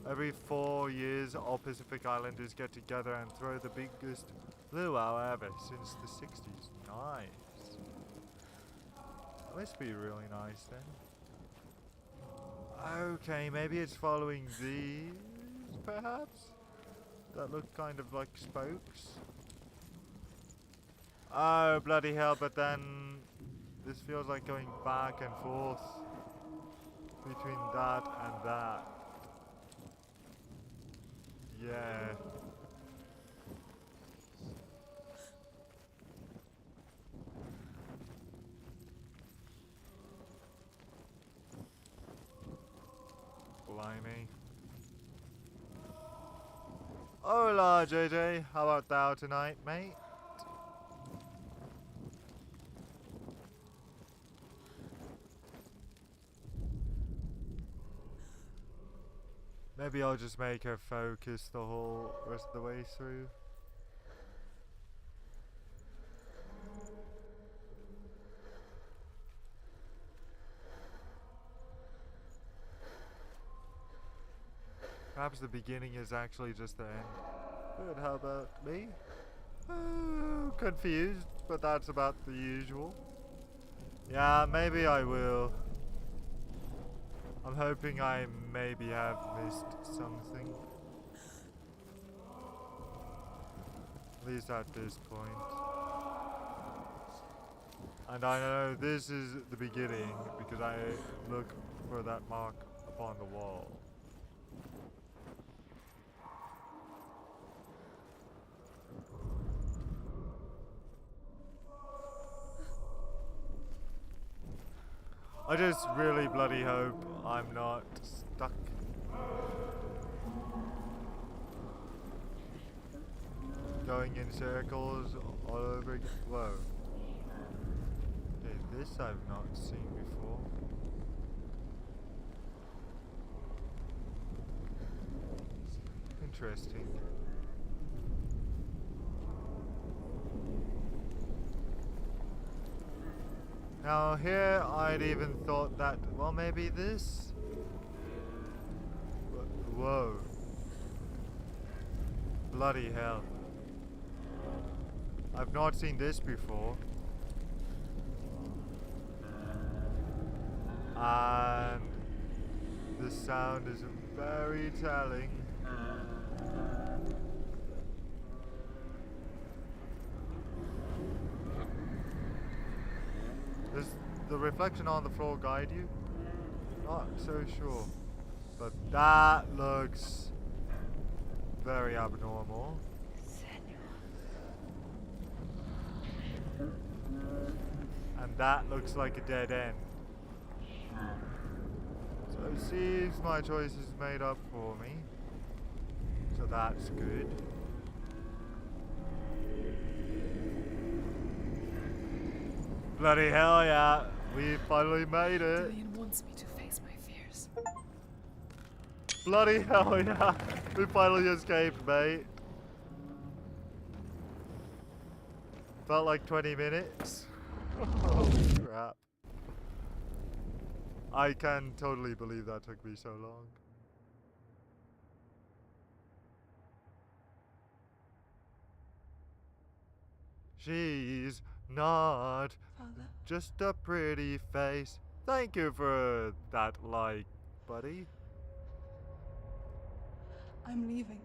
Every 4 years, all Pacific Islanders get together and throw the biggest luau ever since the 60s. Nice. Must be really nice then. Okay, maybe it's following these, perhaps? That look kind of like spokes. Oh, bloody hell, but then this feels like going back and forth between that and that. Yeah. Blimey. Hola, JJ. How about thou tonight, mate? Maybe I'll just make her focus the whole rest of the way through. Perhaps the beginning is actually just the end. But how about me? Confused, but that's about the usual. Yeah, maybe I will. I'm hoping I maybe have missed something. At least at this point. And I know this is the beginning because I look for that mark upon the wall. I just really bloody hope I'm not stuck. Going in circles all over again. Whoa. Okay, this I've not seen before. Interesting. Now here I'd even thought that, well, maybe this? Whoa. Bloody hell. I've not seen this before. And the sound is very telling. Does the reflection on the floor guide you? Not so sure. But that looks very abnormal. And that looks like a dead end. So it seems my choice is made up for me. So that's good. Bloody hell yeah, we finally made it. Dillian wants me to face my fears. Bloody hell yeah, we finally escaped, mate. Felt like 20 minutes. Oh crap. I can totally believe that took me so long. She's not Father. just a pretty face. Thank you for that like, buddy. I'm leaving.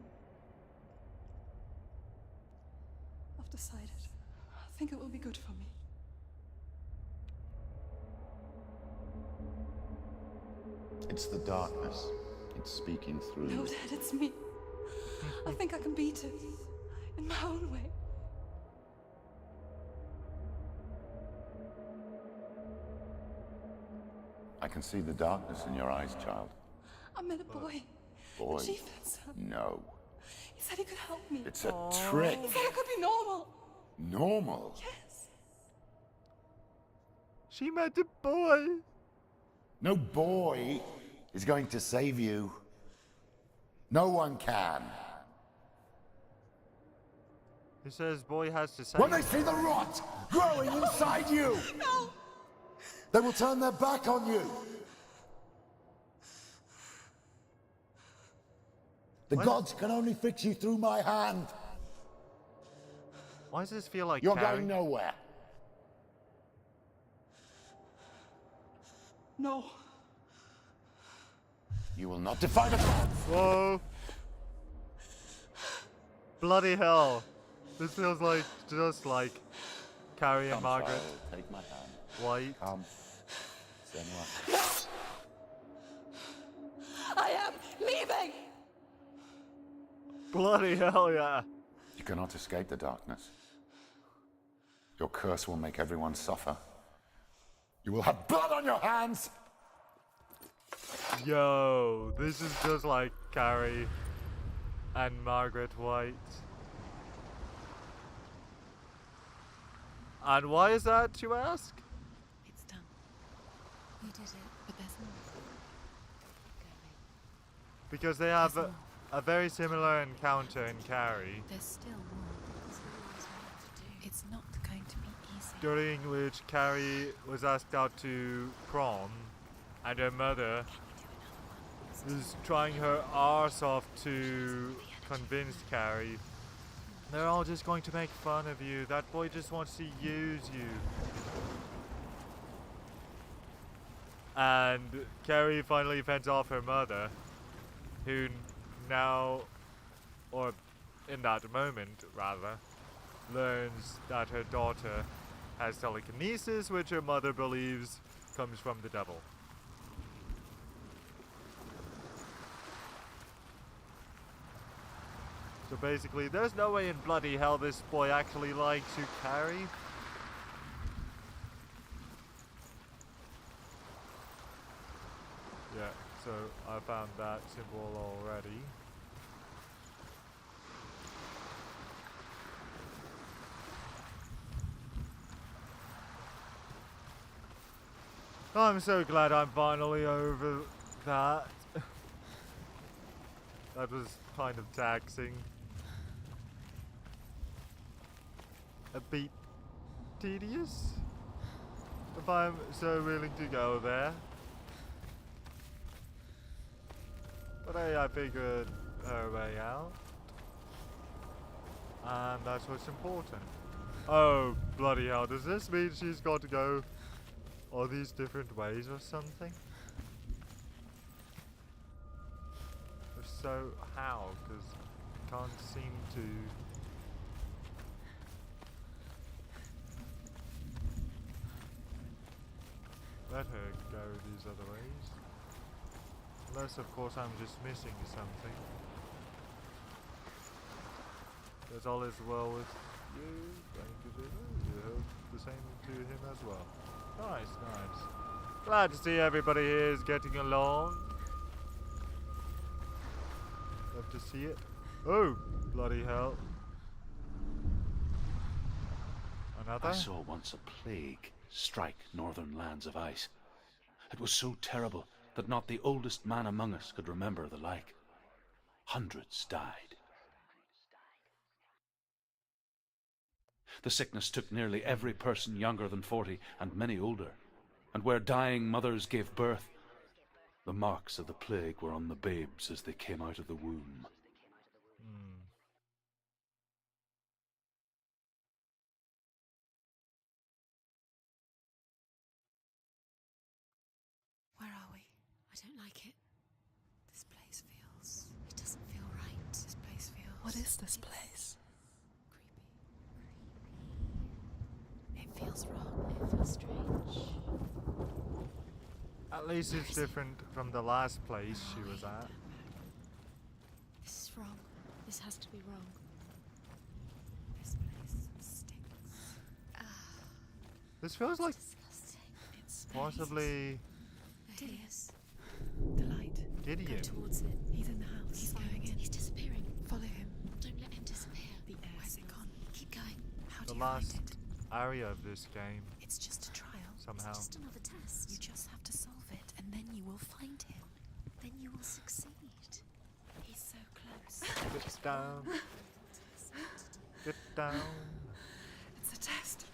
I've decided. I think it will be good for me. It's the darkness. It's speaking through No, you. Dad, it's me. I think I can beat it. In my own way. I can see the darkness in your eyes, child. I met a boy. Boy. The chieftain's son. No. He said he could help me. It's a trick. He said I could be normal. Normal. Yes. She met a boy. No boy is going to save you. No one can. He says boy has to say. When they see the rot growing inside you, No. they will turn their back on you. The What? gods can only fix you through my hand. Why does this feel like You're Carrie? going nowhere. No. You will not defy the gods. Whoa. Bloody hell. This feels like just like Carrie and Margaret child, take my hand. White. Come. Senua. I am leaving. Bloody hell yeah. You cannot escape the darkness. Your curse will make everyone suffer. You will have blood on your hands. Yo, this is just like Carrie. and Margaret White. And why is that, you ask? It's done. You did it, but there's more. Because they have a very similar encounter in Carrie, There's still more. There's always more to do. It's not going to be easy. during which Carrie was asked out to prom, and her mother is trying her arse off to convince Carrie. They're all just going to make fun of you. That boy just wants to use you. And Carrie finally fends off her mother, who now, or in that moment rather, learns that her daughter has telekinesis, which her mother believes comes from the devil. So basically, there's no way in bloody hell this boy actually likes you, Carrie. Yeah, so I found that symbol already. I'm so glad I'm finally over that. That was kind of taxing. A bit tedious, if I'm so willing to go there. But hey, I figured her way out. And that's what's important. Oh, bloody hell, does this mean she's got to go all these different ways or something? If so, how? Because I can't seem to... let her go these other ways. Unless, of course, I'm just missing something. That's all is well with you. Thank you. You hope the same to him as well. Nice, nice. Glad to see everybody here is getting along. Love to see it. Oh, bloody hell. Another? I saw once a plague strike northern lands of ice. It was so terrible that not the oldest man among us could remember the like. Hundreds died. The sickness took nearly every person younger than 40 and many older. And where dying mothers gave birth, the marks of the plague were on the babes as they came out of the womb. Where are we? I don't like it. This place feels... it doesn't feel right. This place feels... What is this place? Creepy. It feels wrong. It feels strange. At least it's different from the last place she was at. This is wrong. This has to be wrong. This place stinks. This feels like Disgusting. It's possibly hideous. The light. Go Gideon. towards it. He's in the house. He's going in. He's disappearing. Follow him. Don't let him disappear. The air. Where's it gone? Keep going. How The do you last find it? area of this game, It's just a trial. somehow. It's just another test. You just have to solve it, and then you will find him. Then you will succeed. He's so close. Get down. Get down. It's a test.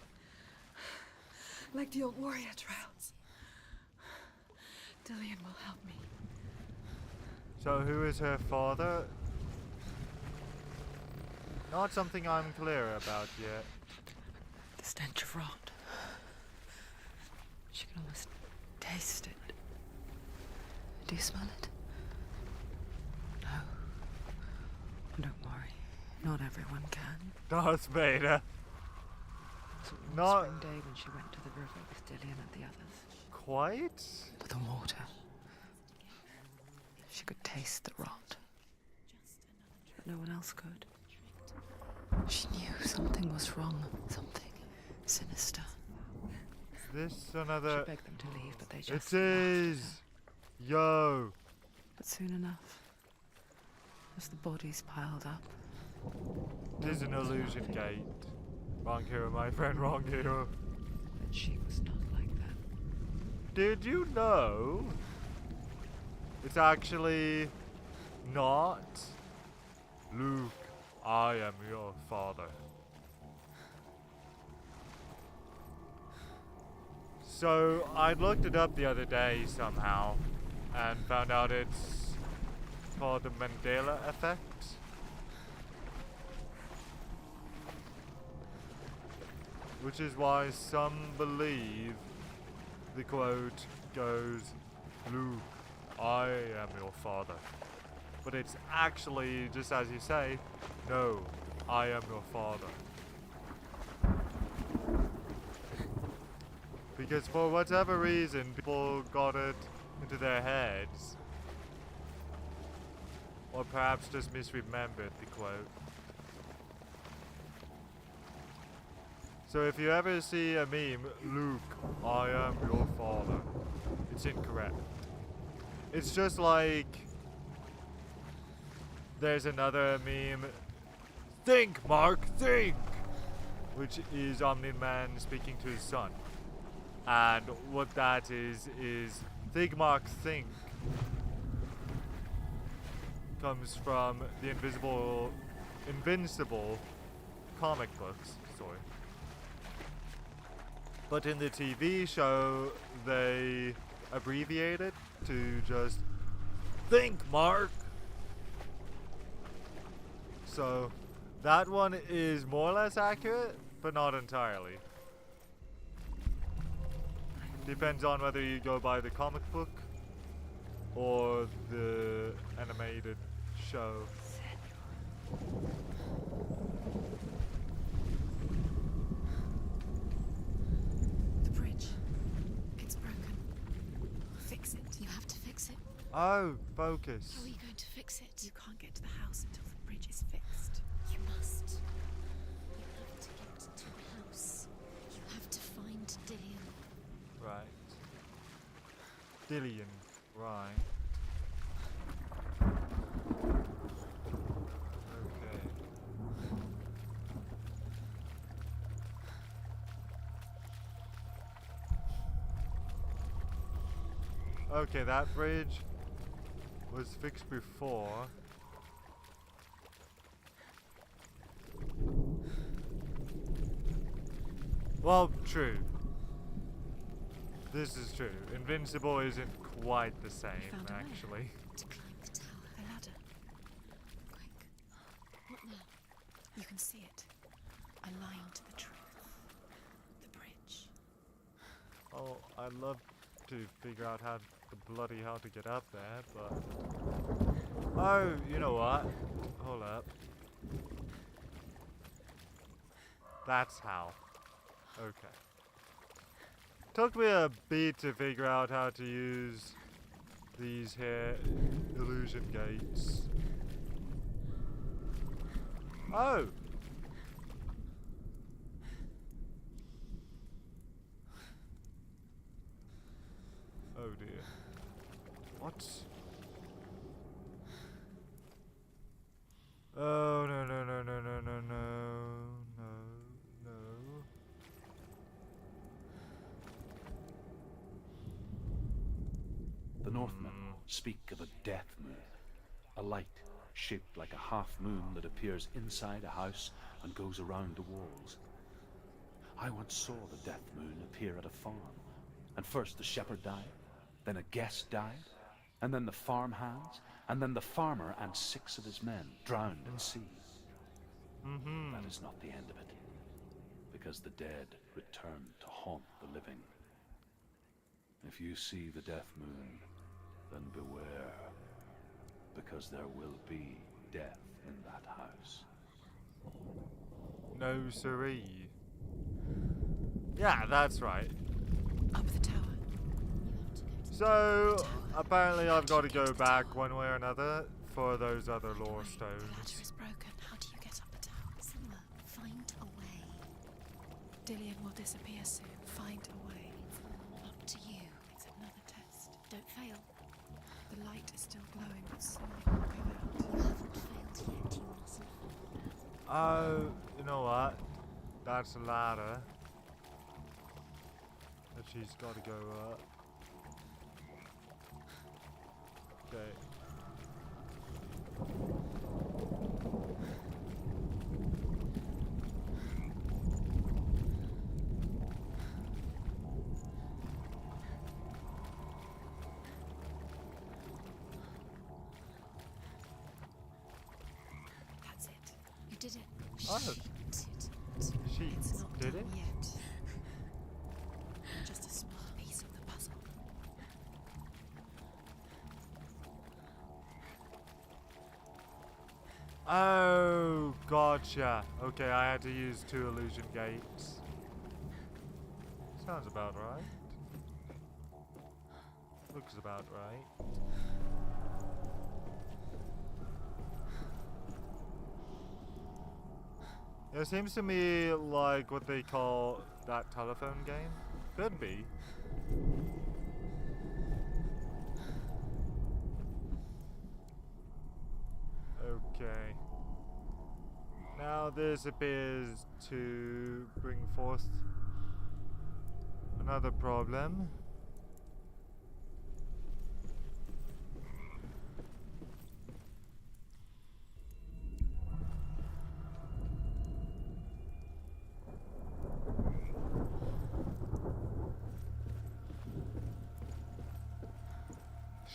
Like the old warrior trials. Dillian will help me. So who is her father? Not something I'm clear about yet. The stench of rot. She can almost taste it. Do you smell it? No. Don't worry. Not everyone can. Darth Vader. It was one Not- spring day when she went to the river with Dillian and the others. Quite? To the water. She could taste the rot. But no one else could. She knew something was wrong. Something sinister. Is this She another... begged them to leave, but they just It laughed at is! her. Yo! But soon enough, as the bodies piled up. It is an illusion gate. Wrong hero, my friend, wrong hero. But she was not like that. Did you know it's actually not Luke, I am your father. So I looked it up the other day somehow and found out it's called the Mandela effect. Which is why some believe the quote goes, Luke, I am your father. But it's actually, just as you say, no, I am your father. Because for whatever reason, people got it into their heads. Or perhaps just misremembered the quote. So if you ever see a meme, Luke, I am your father, it's incorrect. It's just like there's another meme, think Mark, think! Which is Omni-Man speaking to his son. And what that is think Mark, think comes from the Invincible comic books, sorry. But in the TV show, they abbreviate it to just think Mark. So that one is more or less accurate, but not entirely. Depends on whether you go by the comic book or the animated show. The bridge. It's broken. Fix it. You have to fix it. Oh, focus. How are you going to fix it? You can't get to the house until the bridge is fixed. You must. You have to get to the house. You have to find Dillian. Right. Dillian, right. Okay, that bridge was fixed before. Well, true. This is true. Invincible isn't quite the same, found a way. actually. To climb the tower. A ladder. Quick. What now? You can see it. A line to the truth. The bridge. Oh, I'd love to figure out how to get up there, but... Oh, you know what? Hold up. That's how. Okay. Took me a beat to figure out how to use these here illusion gates. Oh! Oh dear. What? Oh no no no no no no no no no. The Northmen speak of a death moon, a light shaped like a half moon that appears inside a house and goes around the walls. I once saw the death moon appear at a farm, and first the shepherd died, then a guest died, and then the farm hands, and then the farmer and 6 of his men drowned at sea. That is not the end of it, because the dead return to haunt the living. If you see the death moon, then beware, because there will be death in that house. No siree. Yeah, that's right. Up the tower. So, apparently I've got to go back one way or another for those other lore The ladder stones. is broken. How do you get up the tower? Senua, find a way. Dillian will disappear soon. Find a way. Up to you. It's another test. Don't fail. The light is still glowing, but soon it will go out. You haven't failed. yet, you mustn't fall down. Oh, you know what? That's a ladder. That she's got to go up. Okay. That's it. You did it. Oh. She It's not did done it? yet. Just a small piece of the puzzle. Oh, gotcha. Okay, I had to use 2 illusion gates. Sounds about right. Looks about right. It seems to me like what they call that telephone game. Could be. Okay. Now this appears to bring forth another problem.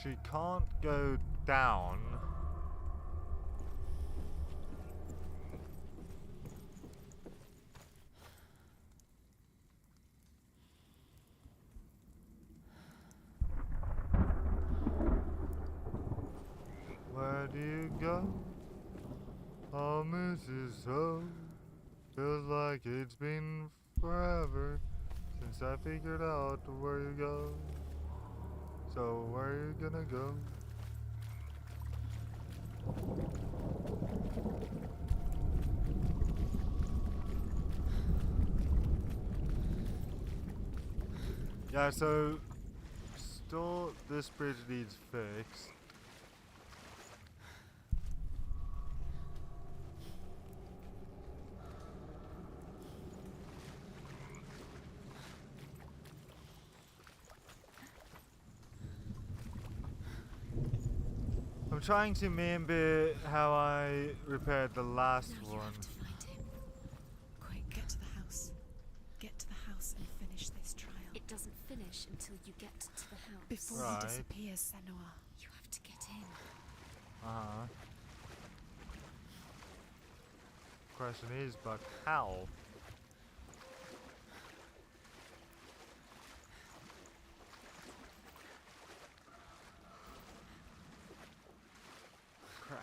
She can't go down. Where do you go? Oh, Mrs. O. Feels like it's been forever since I figured out where you go. So where are you gonna go? Yeah, so still this bridge needs fixed. I'm trying to remember how I repaired the last Now you one. have to find him. Quick, get to the house. Get to the house and finish this trial. It doesn't finish until you get to the house. Before Right. he disappears, Senua. You have to get in. Uh-huh. Question is, but how? Crap.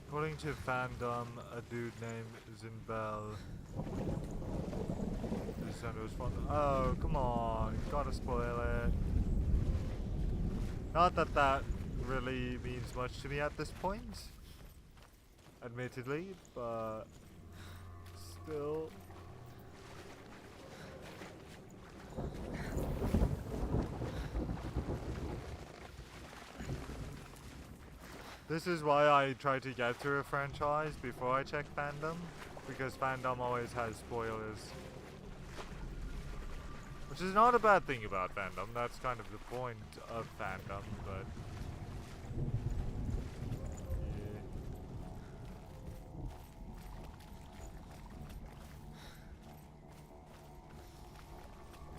According to fandom, a dude named Zinbel is Senua's father. Oh, come on, gotta spoil it. Not that that really means much to me at this point, admittedly, but still. This is why I try to get through a franchise before I check fandom, because fandom always has spoilers. Which is not a bad thing about fandom, that's kind of the point of fandom, but...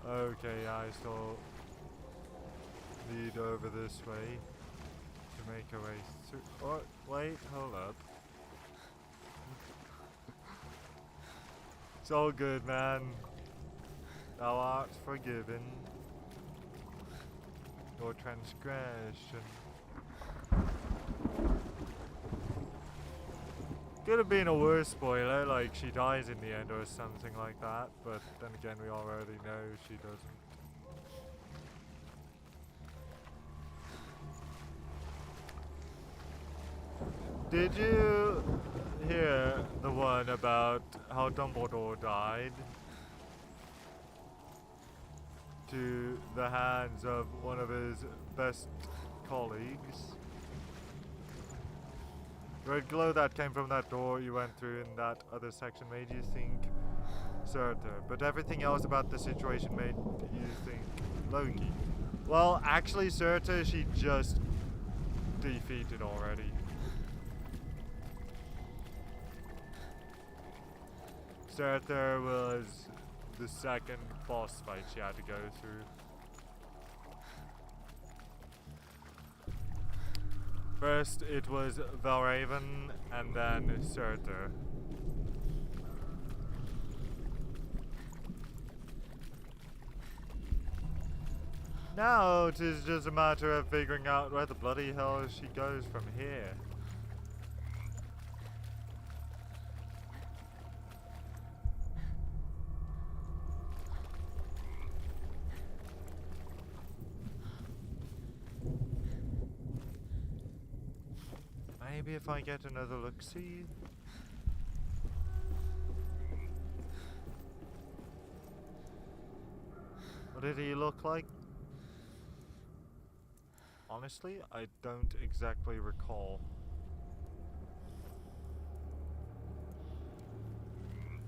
yeah. Okay, I still need over this way to make a way through. Oh, wait, hold up. It's all good, man. Thou art forgiven. Your transgression. Could have been a worse spoiler, like she dies in the end or something like that, but then again we already know she doesn't. Did you hear the one about how Dumbledore died to the hands of one of his best colleagues? Red glow that came from that door you went through in that other section made you think Surtur, but everything else about the situation made you think Loki. Well, actually Surtur she just defeated already. Surtur was the second boss fight she had to go through. First it was Valraven and then Surtur. Now it is just a matter of figuring out where the bloody hell she goes from here. Maybe if I get another look-see. What did he look like? Honestly, I don't exactly recall.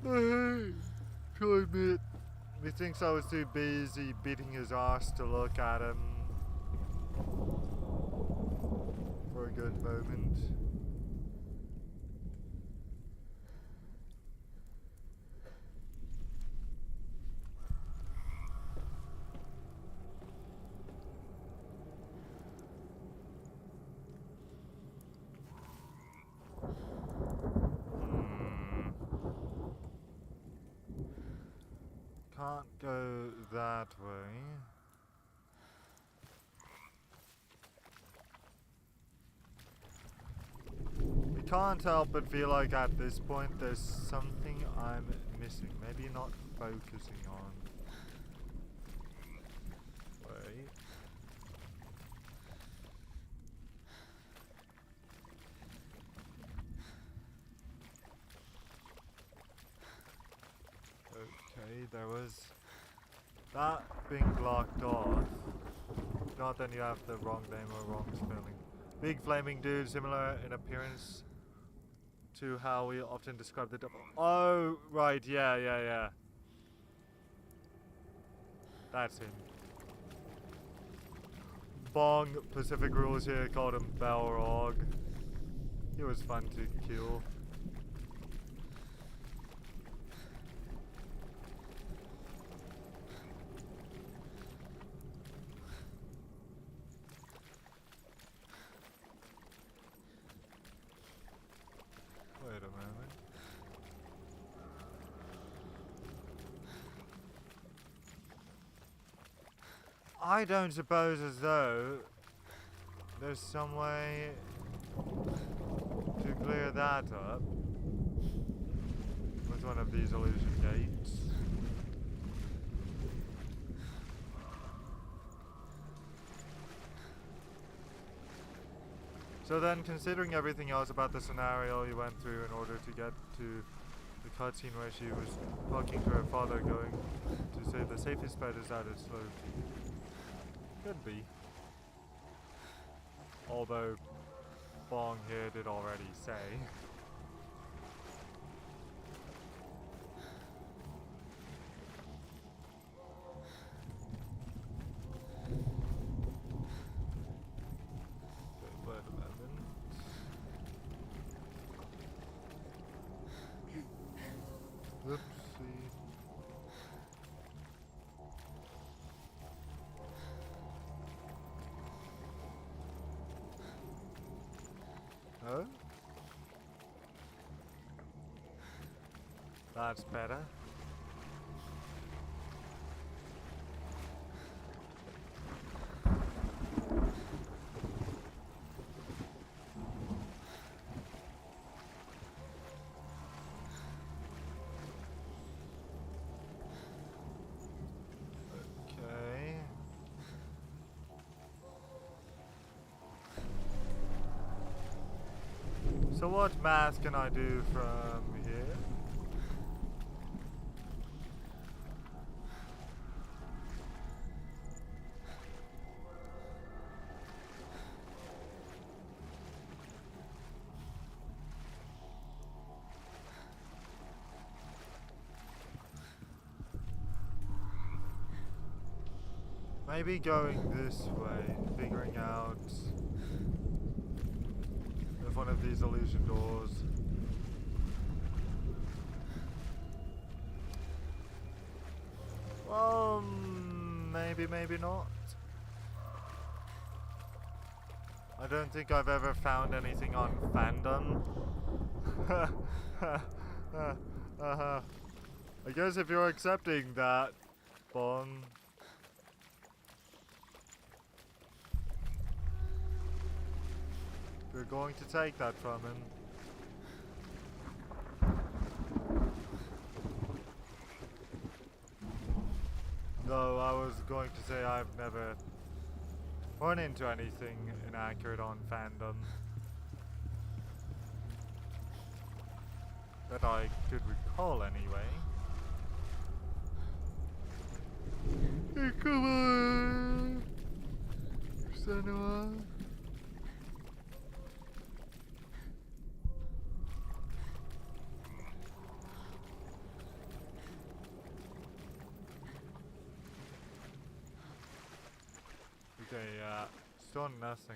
To admit, he thinks I was too busy beating his ass to look at him for a good moment. Can't go that way. We can't help but feel like at this point there's something I'm missing. Maybe not focusing on. Wait. Okay, there was that being blocked off. Not then you have the wrong name or wrong spelling. Big flaming dude, similar in appearance to how we often describe the double. Oh, right, yeah. That's him. Bong, Pacific rules here, called him Balrog. He was fun to kill. Wait a moment. I don't suppose as though there's some way to clear that up with one of these illusion gates. So then, considering everything else about the scenario you went through in order to get to the cutscene where she was talking to her father, going to say the safest bet is that it's Loki. Could be. Although, Bong here did already say. Oopsie. Oh? That's better. So what math can I do from here? Maybe going this way, figuring out if one of these illusion doors. Well, maybe, maybe not. I don't think I've ever found anything on fandom. I guess if you're accepting that, Bon. You're going to take that from him. Though I was going to say I've never run into anything inaccurate on fandom that I could recall anyway. Hey, come on, Senua. Okay, still nothing.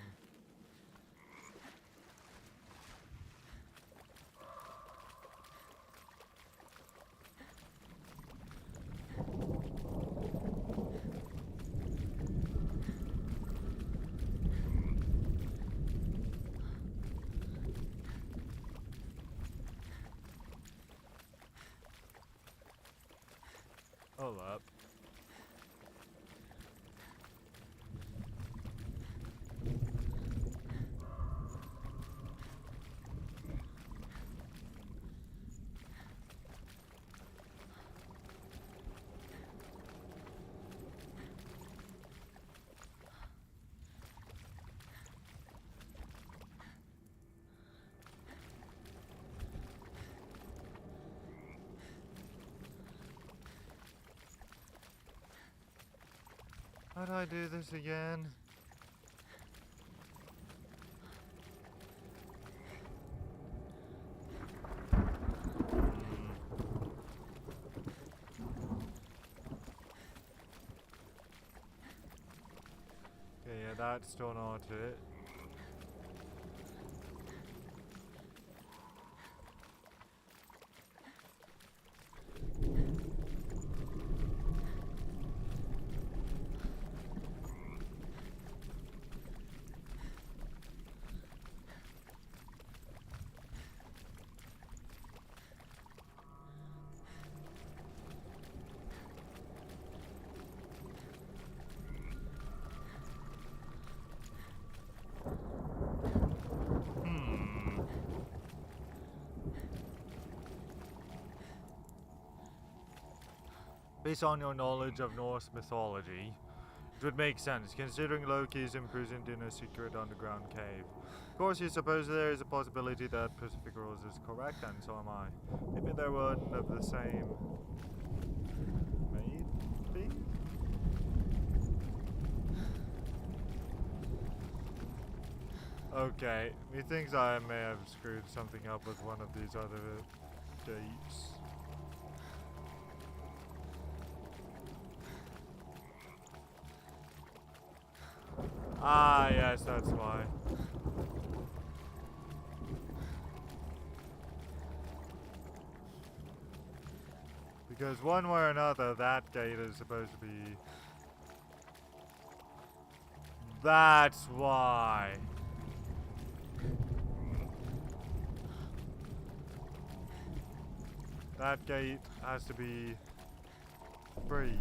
Hold up. How do I do this again? Okay, yeah, that's still not it. Based on your knowledge of Norse mythology, it would make sense, considering Loki is imprisoned in a secret underground cave. Of course, you suppose there is a possibility that Pacific Rose is correct, and so am I. Maybe they're one of the same. Maybe? Okay, methinks I may have screwed something up with one of these other dates. Ah, yes, that's why. Because one way or another, that gate is supposed to be... That's why. That gate has to be free,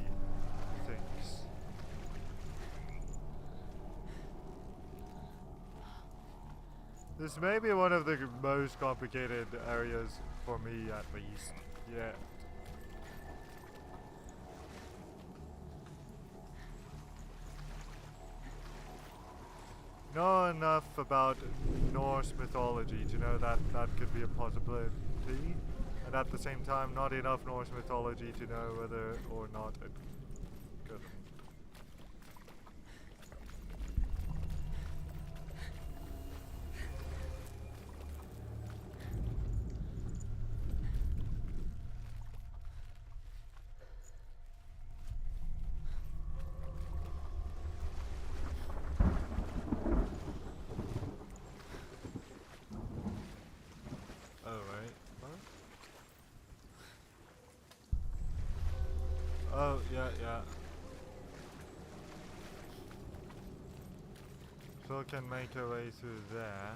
thinks. This may be one of the most complicated areas for me, at least. Yeah. know enough about Norse mythology to know that that could be a possibility, and at the same time, not enough Norse mythology to know whether or not it could. Oh, yeah, yeah. So can make our way through there.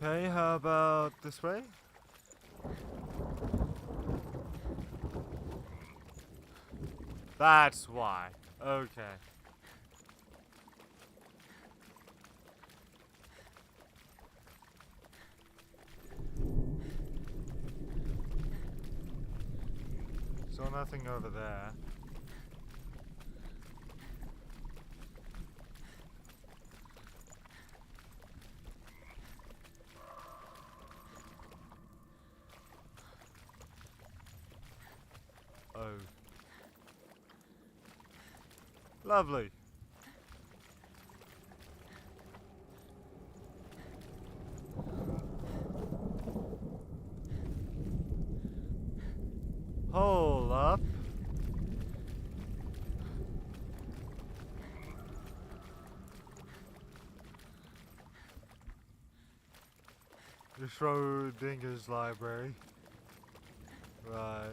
Okay, how about this way? That's why. Okay. So nothing over there. Oh. Lovely. Hold up. The Schrodinger's library. Right.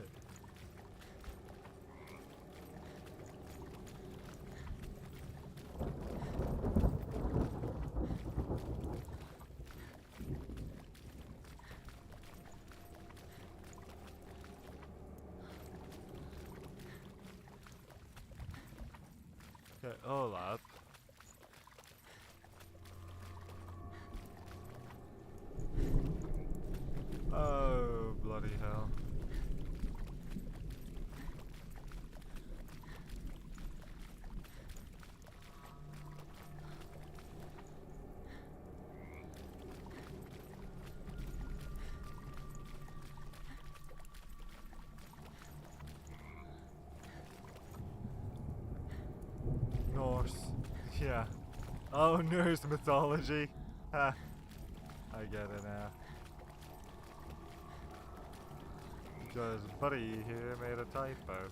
Okay, hold up. Oh, bloody hell. Norse. Yeah. Oh, Norse mythology. Ha. I get it now. Because Buddy here made a typo.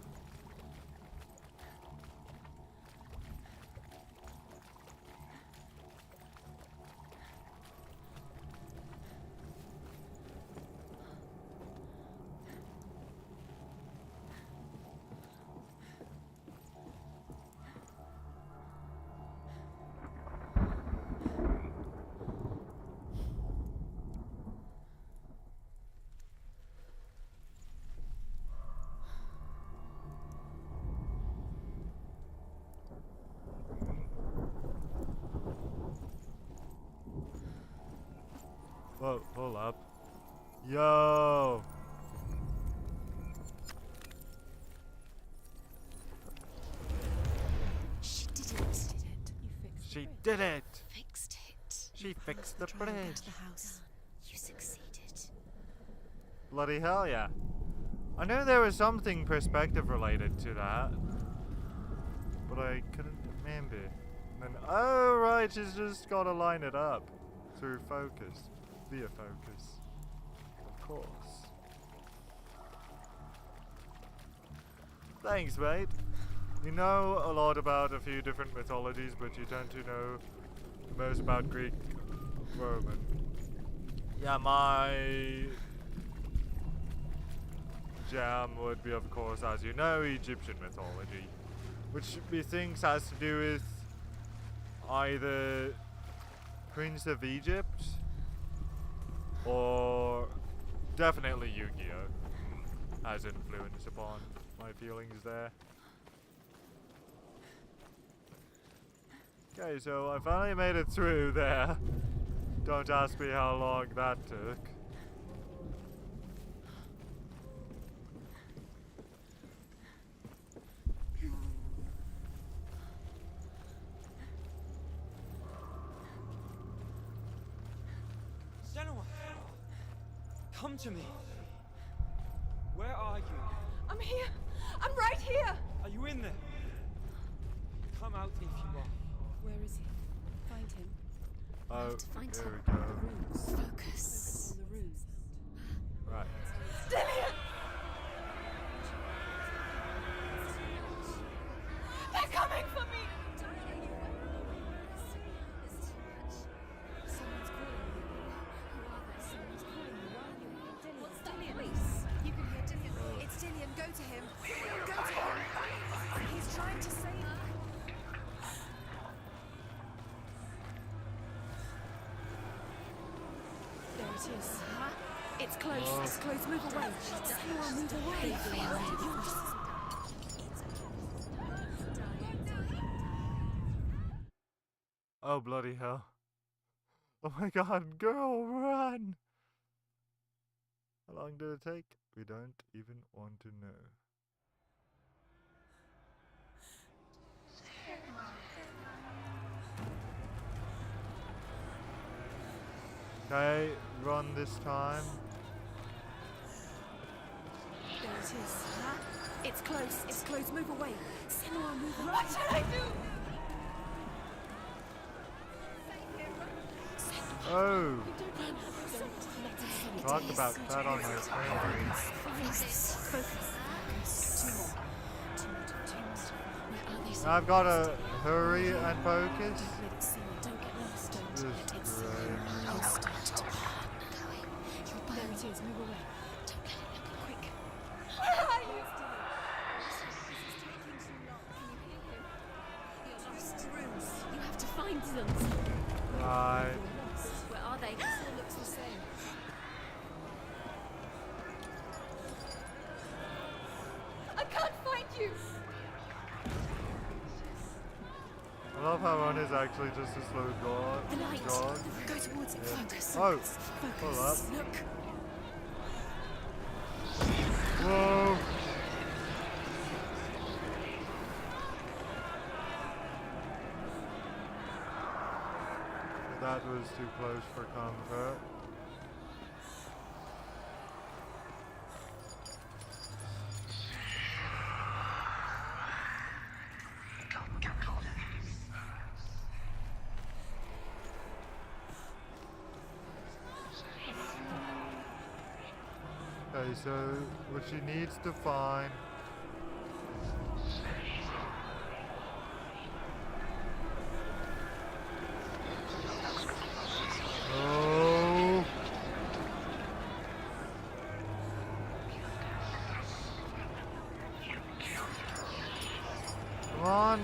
Whoa, hold up. Yo! She did it. She did it! Fixed it. She fixed the Try and get bridge. to the house. You succeeded. Bloody hell yeah. I knew there was something perspective related to that. But I couldn't remember. And then, oh right, she's just gotta line it up. Through focus. Via focus. Of course. Thanks, mate. You know a lot about a few different mythologies, but you tend to know the most about Greek, Roman. Yeah, my jam would be, of course, as you know, Egyptian mythology, which methinks has to do with either Prince of Egypt or definitely Yu-Gi-Oh! Has influence upon my feelings there. Okay, so I finally made it through there. Don't ask me how long that took. Senua! Come to me! Where are you? I'm here! I'm right here! Are you in there? Come out if you are. Where is he? Find him. Oh, to find there him. we go. The runes. Focus on the runes. Right. Dillian! They're coming for me! Someone's calling you. Who are they? Someone's calling you. Why are you here? Dillian. What's that? Dillian. You can hear Dillian. It's Dillian. Go to him. Go to him. He's trying to save you. There it is. It's close. It's close. Move away. Senua, move away. Oh, bloody hell. Oh my god, girl, run! How long did it take? We don't even want to know. Okay, run this time. There it is. It's close. It's close. Move away. Senua, move away. What should I do? Oh! Talk about that on my phone. I've got to hurry and focus. This is great. I'll start to burn. There it is. Move away. Don't let it look quick. Where are you? This is taking too long. Can you hear him? You're lost. Rooms. You have to find them. Right. Where are they? This all looks the same. I can't find you. I love how one is actually just a slow The light. jog. Go towards it. Yeah. Focus. Oh, Focus. hold up. Look. Whoa! That was too close for comfort. Okay, so what she needs to find. Oh! Come on!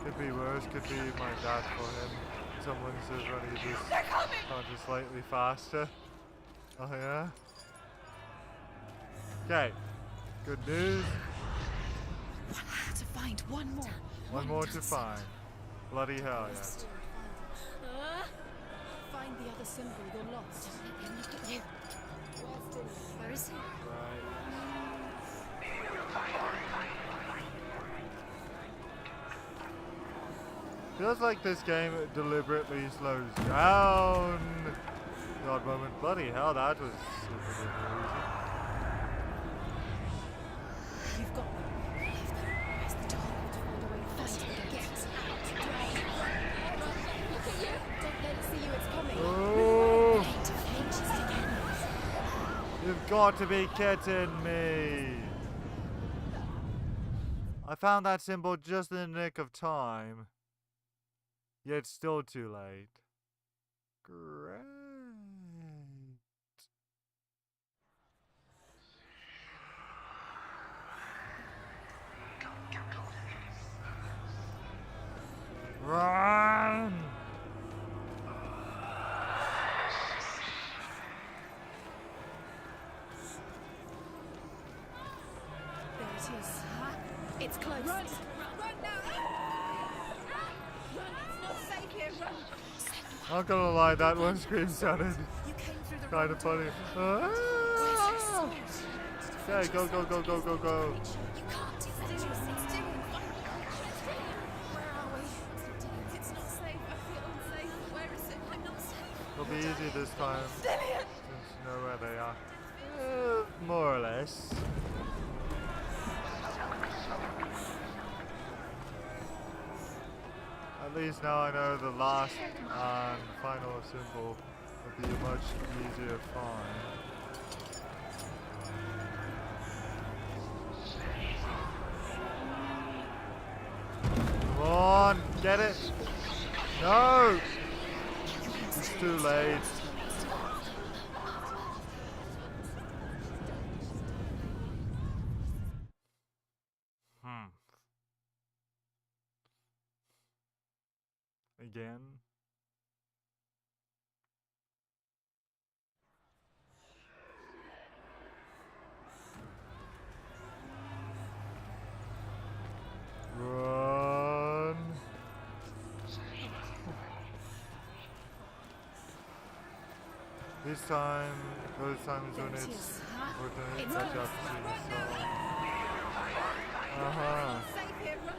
Could be worse, could be my dad for him. Someone says when he just just slightly faster. Oh yeah? Okay. Good news. I have to find one more. One more to find. Bloody hell, yeah. Find the other symbol. You're lost. Don't let him look at you. Where is he? Right. Feels like this game deliberately slows down. The odd moment. Bloody hell, that was super duper You've got them. Where's the door? Find a way to find it. Get out. Look at you. Don't let it see you. It's coming. easy. Oh! Paint of pages again. You've got to be kidding me. I found that symbol just in the nick of time. Yet still too late. Great. Run! There it is. It's close. Run! Run now! Run! It's not safe here. Run! Not gonna lie, that one scream sounded You came through the kind wrong of door. funny. Where's your sword? Okay, go, go, go, go, go, go. You can't. It's Dylan. Where are we? It's not safe. I feel unsafe. Where is it? I'm not safe. It'll be easy this time, Dylan! since you know where they are. More or less. At least now I know the last and final symbol will be a much easier find. Come on, get it! No! It's too late. Again. Run. This time, those times when it's worth it, catch up to the song. Safe here. Run!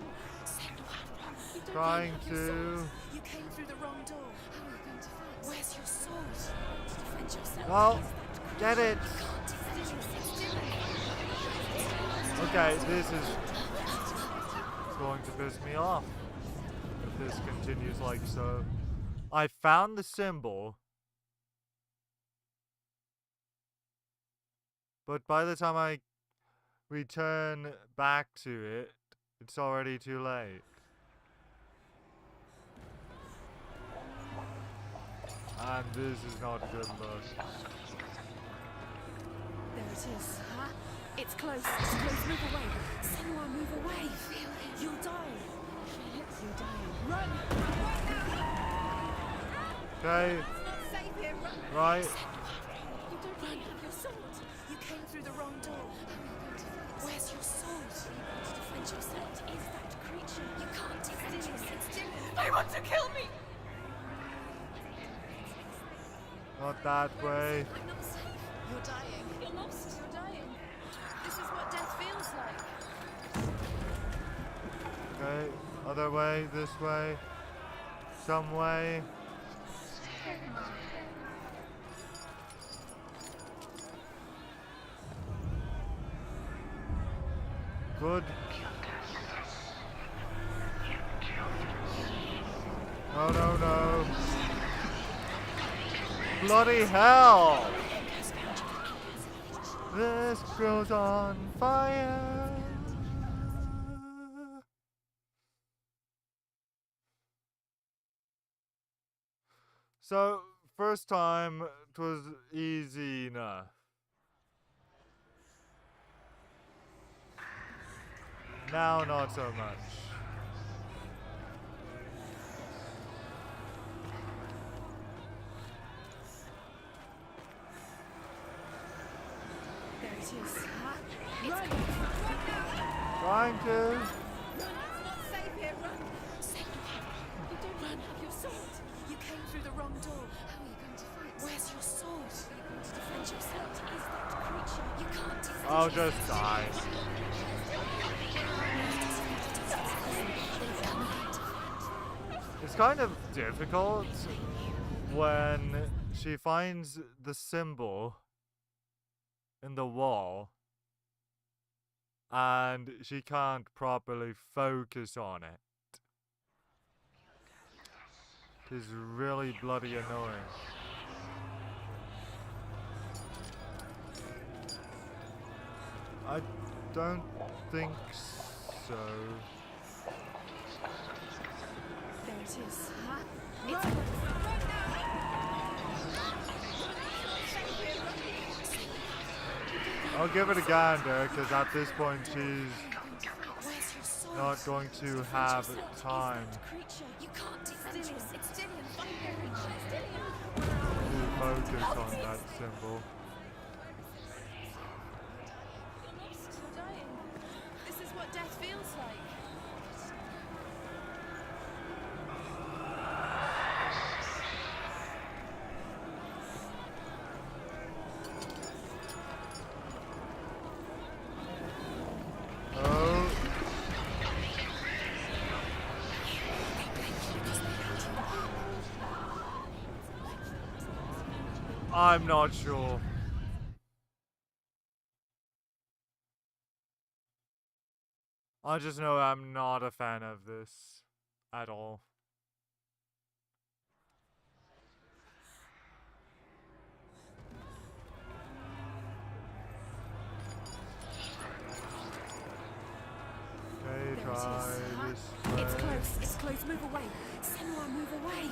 You don't Trying have your sword. to. You came through the wrong door. How are you going to fight? Where's your sword? To defend yourself. Well, get it. Okay, this is going to piss me off if this continues like so. I found the symbol, but by the time I return back to it, it's already too late. And this is not a good look. There it is. It's close. It's close. Move away. Senua, move away. Feel it. You'll die. Feel it. You're dying. Run! Run now! Okay, It's not safe here. Run! right. You don't run. Have your sword. You came through the wrong door. How are you going to fight? Where's your sword? To defend yourself. What is that creature? You can't defend yourself. It's Dylan. They want to kill me. Not that way. I'm not safe. You're dying. You're lost. You're dying. This is what death feels like. Okay, other way, this way, some way. Good. No, no, no. Bloody hell! This girl's on fire. So, first time it was easy enough. Now not so much. There it is. It's Trying to. Run! It's not safe here. Run! You don't run. Have your sword. You came through the wrong door. How are you going to fight? Where's your sword? Are you going to defend yourself? What is that creature? You can't defend I'll yourself. just die. It's kind of difficult when she finds the symbol in the wall and she can't properly focus on it. It's really bloody annoying. I don't think so. There it is. It's I'll give it a gander, because at this point she's Where's your sword? not going to have time You can't defend yourself. It's Dillian. Find the to focus on that symbol. You're lost. You're dying. This is what death feels like. Oh. I'm not sure. I just know I'm not a fan of this at all. Okay, try this way. It's close. It's close. Move away. Senua, move away.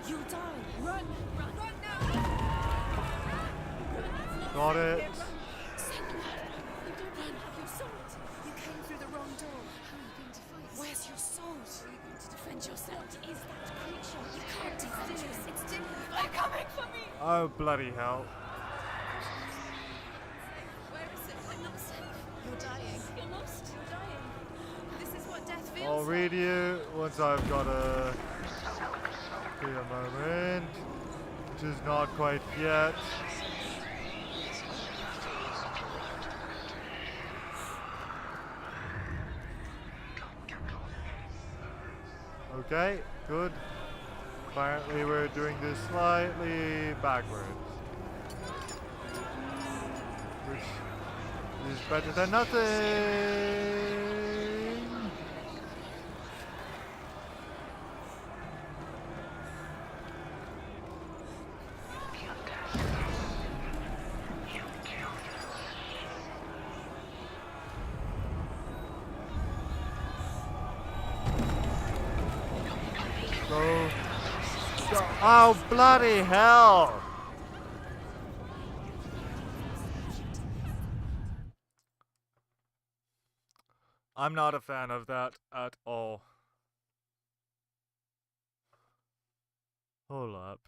You'll die. Run. Run. Run now. Got it. Senua, you don't even have your sword. You came through the wrong door. How are you going to fight? Where's your sword? Are you going to defend yourself? What is that creature? You can't defend us. It's Dillian. They're coming for me. Oh, bloody hell. Where is it? I'm not safe. You're dying. You're lost. You're dying. This is what death feels I'll like. read you once I've got a clear moment, which is not quite yet. Okay, good. Apparently we're doing this slightly backwards, which is better than nothing. Go. Go. Oh, bloody hell! I'm not a fan of that at all. Hold up.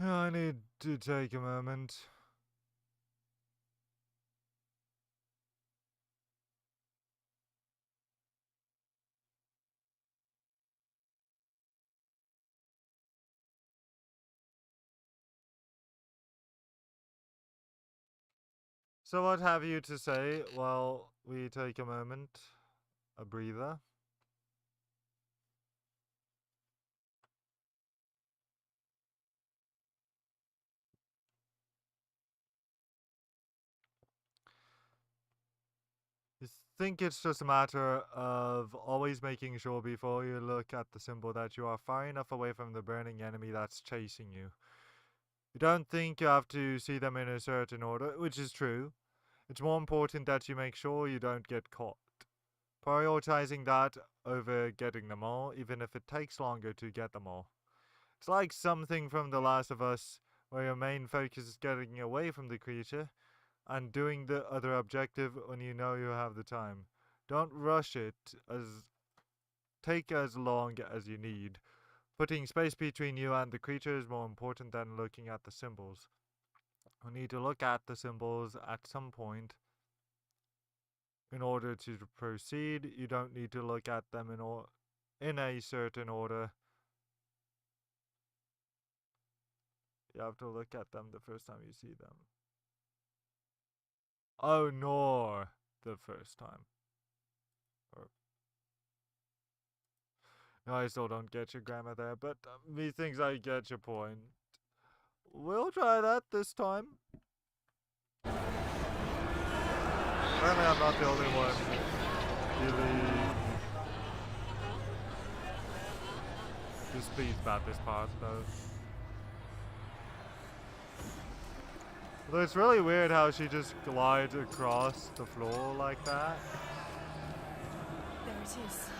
I need to take a moment. So what have you to say while we take a moment? A breather? I think it's just a matter of always making sure before you look at the symbol that you are far enough away from the burning enemy that's chasing you. You don't think you have to see them in a certain order, which is true. It's more important that you make sure you don't get caught. Prioritizing that over getting them all, even if it takes longer to get them all. It's like something from The Last of Us, where your main focus is getting away from the creature and doing the other objective when you know you have the time. Don't rush it, take as long as you need. Putting space between you and the creature is more important than looking at the symbols. We need to look at the symbols at some point in order to proceed. You don't need to look at them in a certain order. You have to look at them the first time you see them. Oh, nor the first time. No, I still don't get your grammar there, but methinks I get your point. We'll try that this time. Apparently I'm not the only one really displeased about this part, though. Although it's really weird how she just glides across the floor like that. There it is.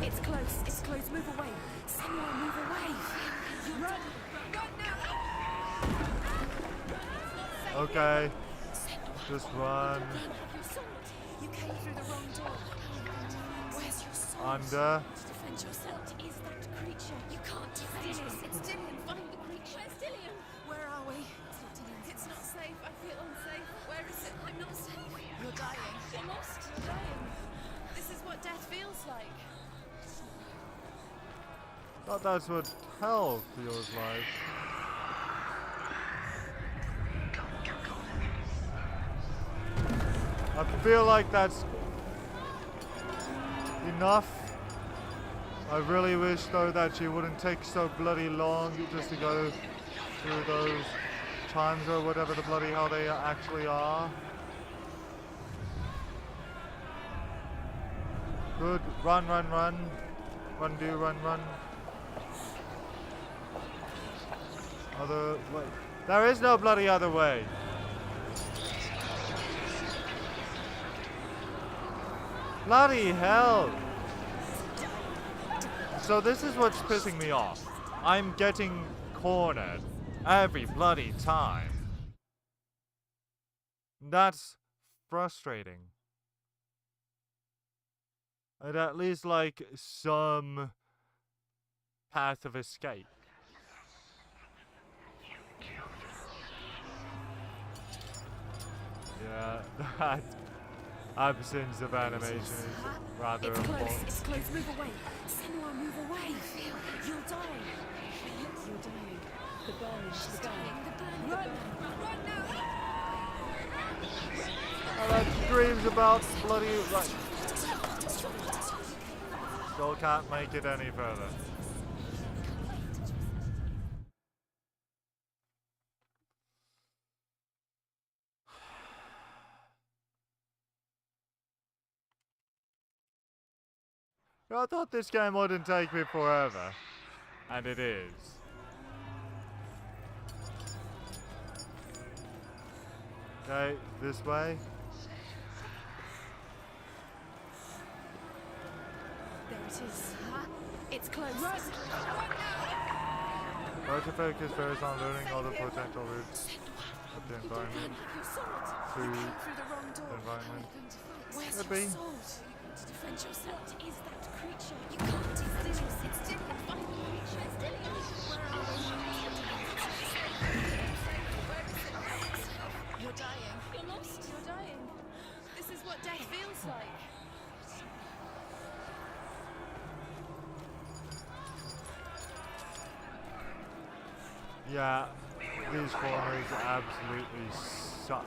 It's close. It's close. Move away. Senua, move away. Run! Run now! Okay. Just run. You came through the wrong door. Where's your sword? Under. To defend yourself. What is that creature? You can't defend it. It's Dillian. Find the creature. Where's Dillian? Where are we? It's not Dillian. It's not safe. I feel unsafe. Where is it? I'm not safe. You're dying. You're lost. You're dying. This is what death feels like. Thought that's what hell feels like. I feel like that's enough. I really wish though that she wouldn't take so bloody long just to go through those times or whatever the bloody hell they actually are. Good. Run, run, run. Run, do, run, run. Other way. There is no bloody other way. Bloody hell. So this is what's pissing me off. I'm getting cornered every bloody time. That's frustrating. I'd at least like some path of escape. Yeah, that absence of animation is rather important. It's close. Move away. Senua, move away. You'll die. You're dying. The burn. She's dying. The burn. Run. Run now. Oh, that screams about bloody... Right. Still can't make it any further. I thought this game wouldn't take me forever. And it is. Okay, this way. There it is. It's close. Try to focus first on learning all the potential routes of the environment. Through the environment. Where's Could your be. sword? To defend yourself. What is that creature? You can't defend it. It's Dillian. Find the creature. It's Dillian. Where is it? You're dying. You're lost. You're dying. This is what death feels like. Yeah, these corners absolutely suck.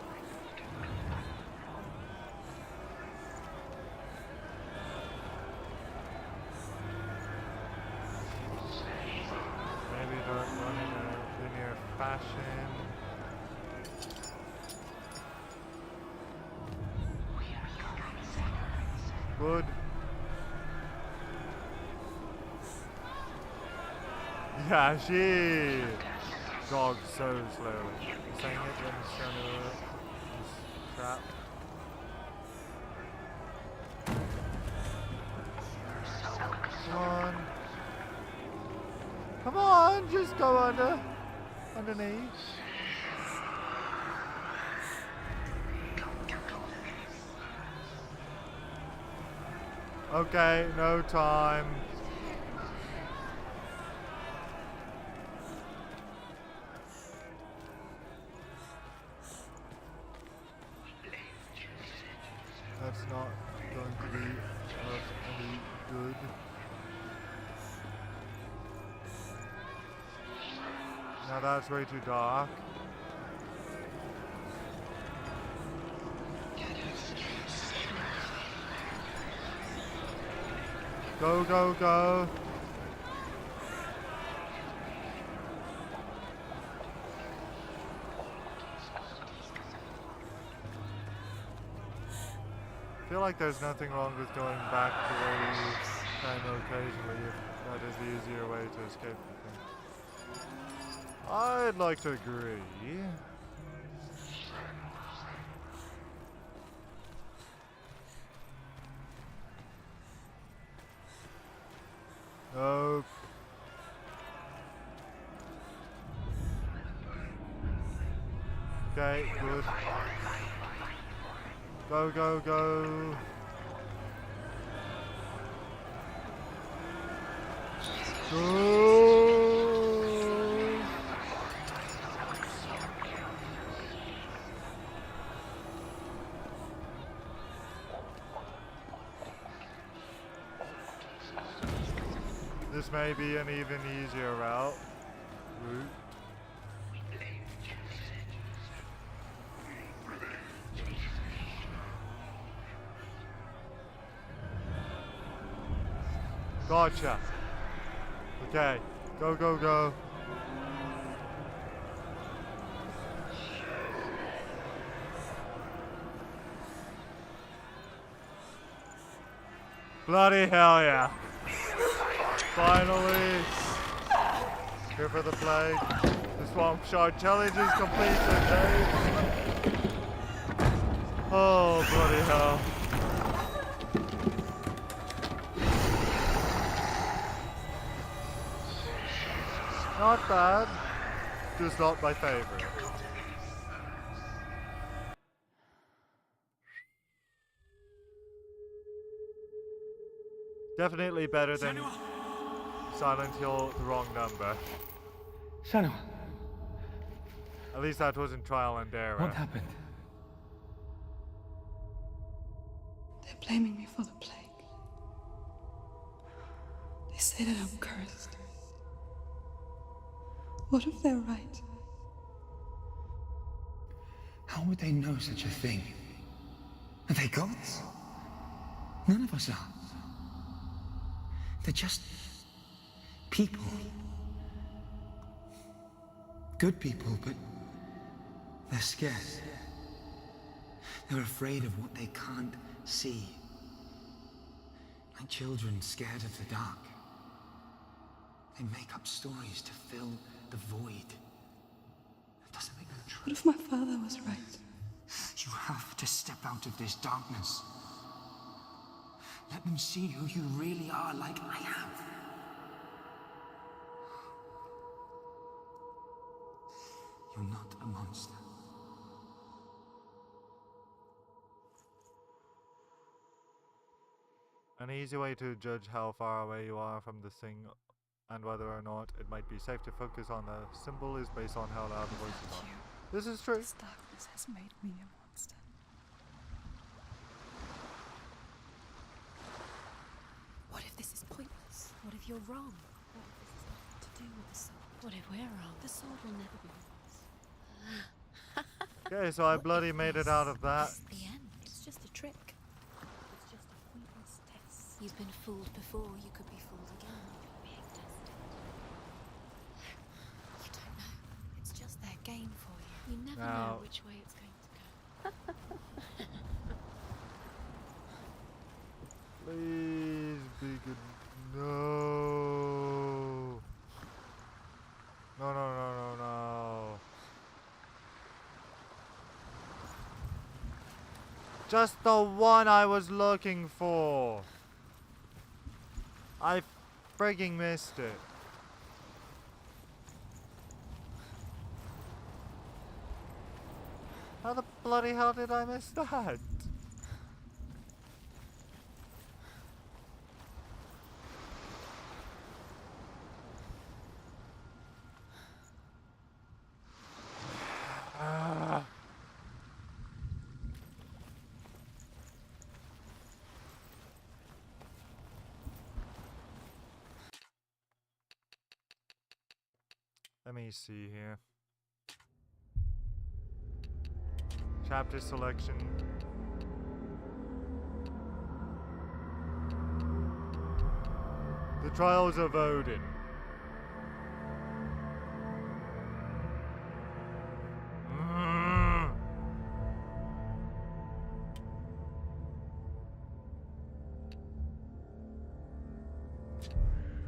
Maybe don't run in a linear fashion. Good. Yeah, she jogs so slowly. Saying it when Senua is trapped. Come on. Come on, just go underneath. Okay, no time. not going to be of any good. Now that's way too dark. Go, go, go. I feel like there's nothing wrong with going back to where you came occasionally if that is the easier way to escape the thing. I'd like to agree. Nope. Okay, good. Go, go, go. Go. This may be an even easier route. Gotcha. Okay, go, go, go. Bloody hell yeah. Finally. Here for the plague. The swamp shard challenge is completed, hey? Oh, bloody hell. Not bad, just not my favorite. Definitely better than Silent Hill the wrong number. Senua, At least that wasn't trial and error. what happened? They're blaming me for the plague. They say that I'm cursed. What if they're right? How would they know such a thing? Are they gods? None of us are. They're just people. Good people, but they're scared. They're afraid of what they can't see. Like children scared of the dark. They make up stories to fill the void. That doesn't make them true. What if my father was right? You have to step out of this darkness. Let them see who you really are, like I have. You're not a monster. An easy way to judge how far away you are from the thing and whether or not it might be safe to focus on the symbol is based on how loud the voices are. This is true. This darkness has made me a monster. What if this is pointless? What if you're wrong? What if this has nothing to do with the sword? What if we're wrong? The sword will never be yours. Okay, so I bloody made it out of that. It's the end. It's just a trick. It's just a pointless test. You've been fooled before. You could be fooled again. You're being tested. You don't know. It's just their game for you. You never know which way it's going to go. Please be good. No. No, no, no, no, no. Just the one I was looking for. I frigging missed it. How the bloody hell did I miss that? Let me see here. Chapter selection. The Trials of Odin.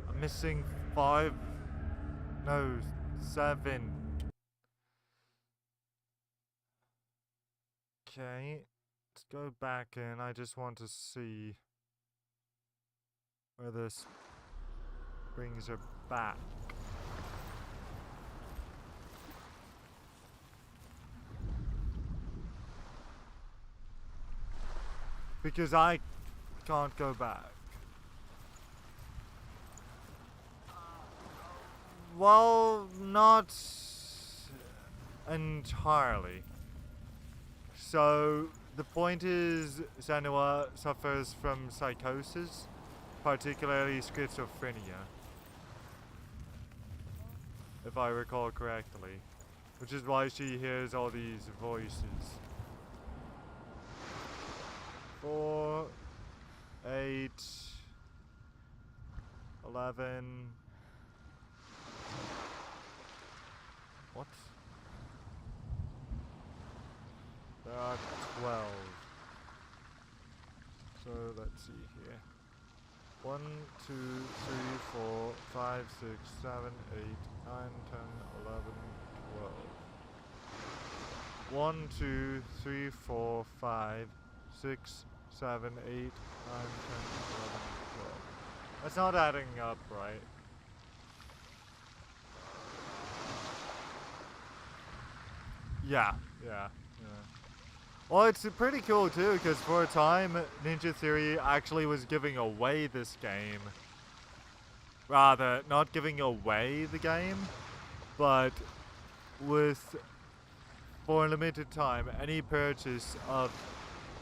I'm missing 5. No, 7. Okay, let's go back in. I just want to see where this brings her back. Because I can't go back. Well, not entirely. So, the point is, Senua suffers from psychosis, particularly schizophrenia, if I recall correctly, which is why she hears all these voices. 4, 8, 11. What? There are 12. So let's see here. 1, 2, 3, 4, 5, 6, 7, 8, 9, 10, 11, 12. 1, 2, 3, 4, 5, 6, 7, 8, 9, 10, 11, 12. That's not adding up, right? Yeah. Well, it's pretty cool too, because for a time, Ninja Theory actually was giving away this game. Rather, not giving away the game, but for a limited time, any purchase of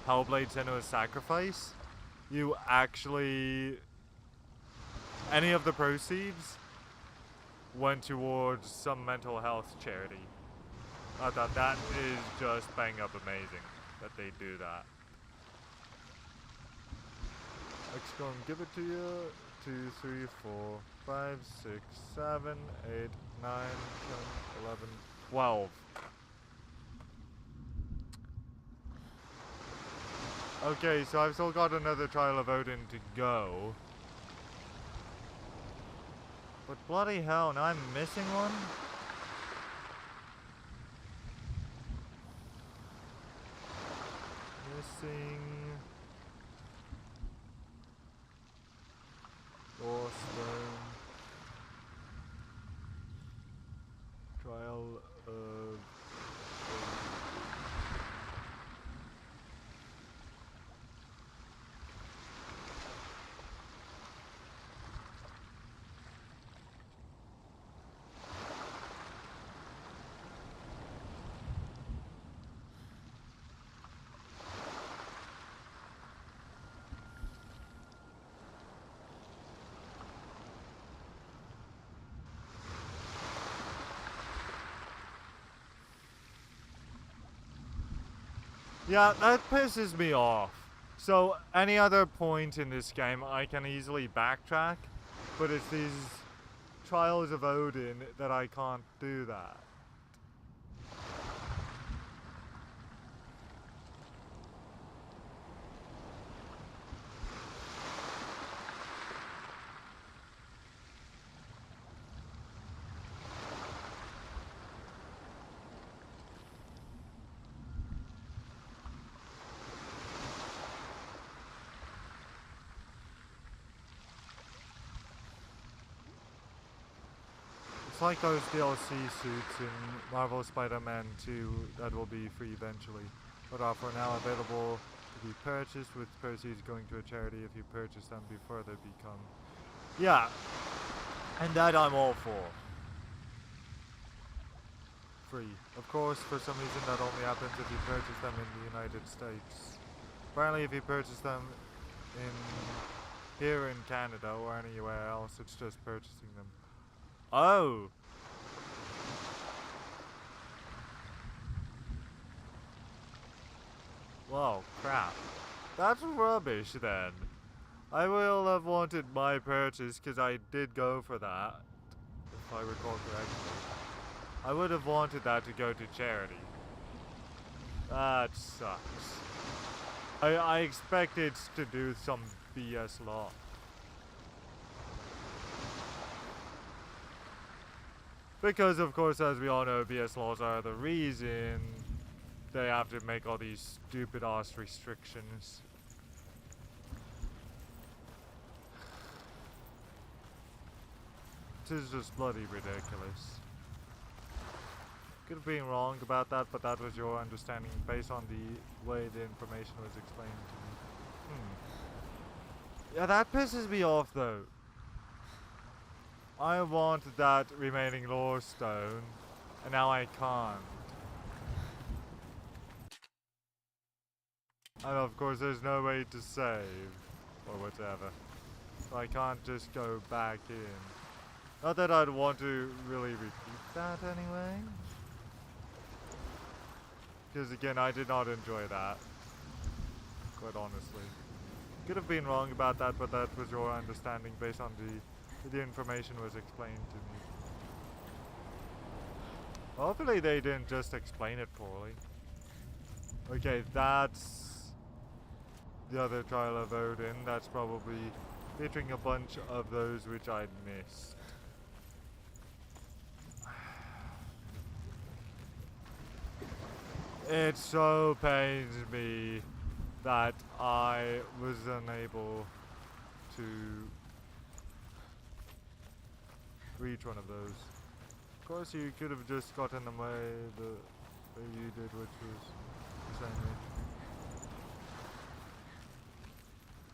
Hellblaze Senua's Sacrifice, you actually, any of the proceeds went towards some mental health charity. I thought that is just bang up amazing that they do that. Let's go and give it to you. 2, 3, 4, 5, 6, 7, 8, 9, 10, 11, 12. Okay, so I've still got another Trial of Odin to go. But bloody hell, now I'm missing one? Missing Doorstone. Trial of yeah, that pisses me off. So, any other point in this game, I can easily backtrack, but it's these Trials of Odin that I can't do that. It's like those DLC suits in Marvel Spider-Man 2 that will be free eventually, but are for now available to be purchased, with proceeds going to a charity if you purchase them before they become... Yeah, and that I'm all for. Free. Of course, for some reason that only happens if you purchase them in the United States. Apparently if you purchase them here in Canada or anywhere else, it's just purchasing them. Oh! Well, crap. That's rubbish then. I will have wanted my purchase because I did go for that, if I recall correctly. I would have wanted that to go to charity. That sucks. I expected to do some BS law. Because, of course, as we all know, BS laws are the reason they have to make all these stupid-ass restrictions. It is just bloody ridiculous. Could have been wrong about that, but that was your understanding based on the way the information was explained to me. Yeah, that pisses me off, though. I want that remaining lore stone, and now I can't. And of course there's no way to save, or whatever. So I can't just go back in. Not that I'd want to really repeat that anyway. Because again, I did not enjoy that. Quite honestly. Could have been wrong about that, but that was your understanding based on the information was explained to me. Hopefully they didn't just explain it poorly. Okay, that's the other trial of Odin. That's probably featuring a bunch of those which I'd missed. It so pains me that I was unable to reach one of those. Of course, you could have just gotten them way you did, which was the same.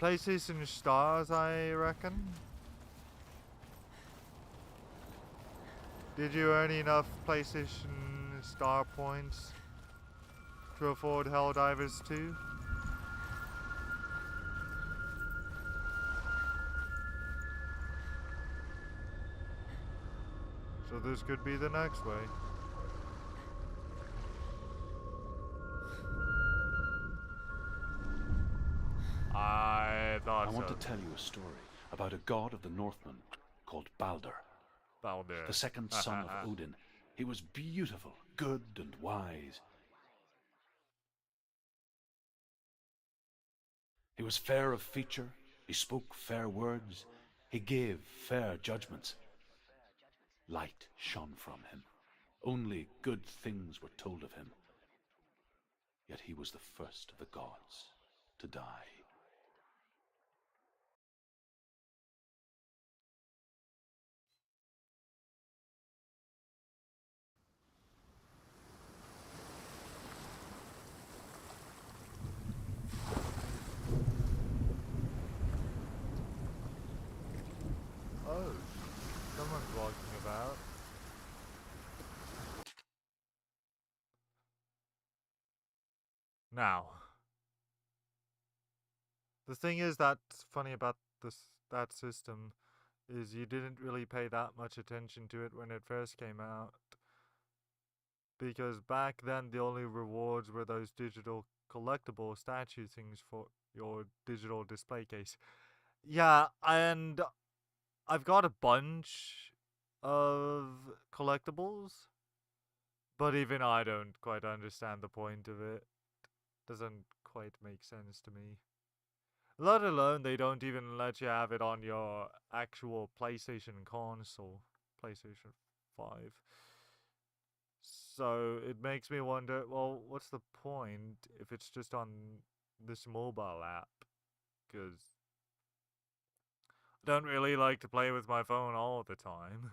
PlayStation stars, I reckon. Did you earn enough PlayStation star points to afford Helldivers 2? So this could be the next way. I thought I want so. to tell you a story about a god of the Northmen called Balder. Balder. The second son of Odin. He was beautiful, good, and wise. He was fair of feature, he spoke fair words, he gave fair judgments. Light shone from him. Only good things were told of him. Yet he was the first of the gods to die. Oh, someone's walking about. Now, the thing is that's funny about that system is you didn't really pay that much attention to it when it first came out. Because back then the only rewards were those digital collectible statue things for your digital display case. Yeah, and I've got a bunch of collectibles, but even I don't quite understand the point of it. Doesn't quite make sense to me. Let alone they don't even let you have it on your actual PlayStation console, PlayStation 5. So it makes me wonder, well, what's the point if it's just on this mobile app? Because I don't really like to play with my phone all the time.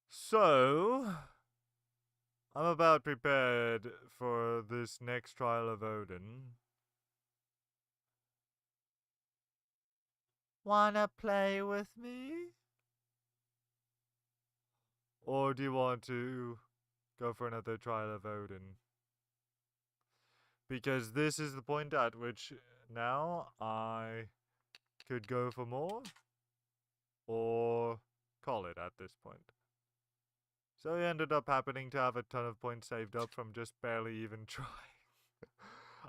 So, I'm about prepared for this next trial of Odin. Wanna play with me? Or do you want to go for another trial of Odin? Because this is the point at which now I could go for more or call it at this point. So he ended up happening to have a ton of points saved up from just barely even trying.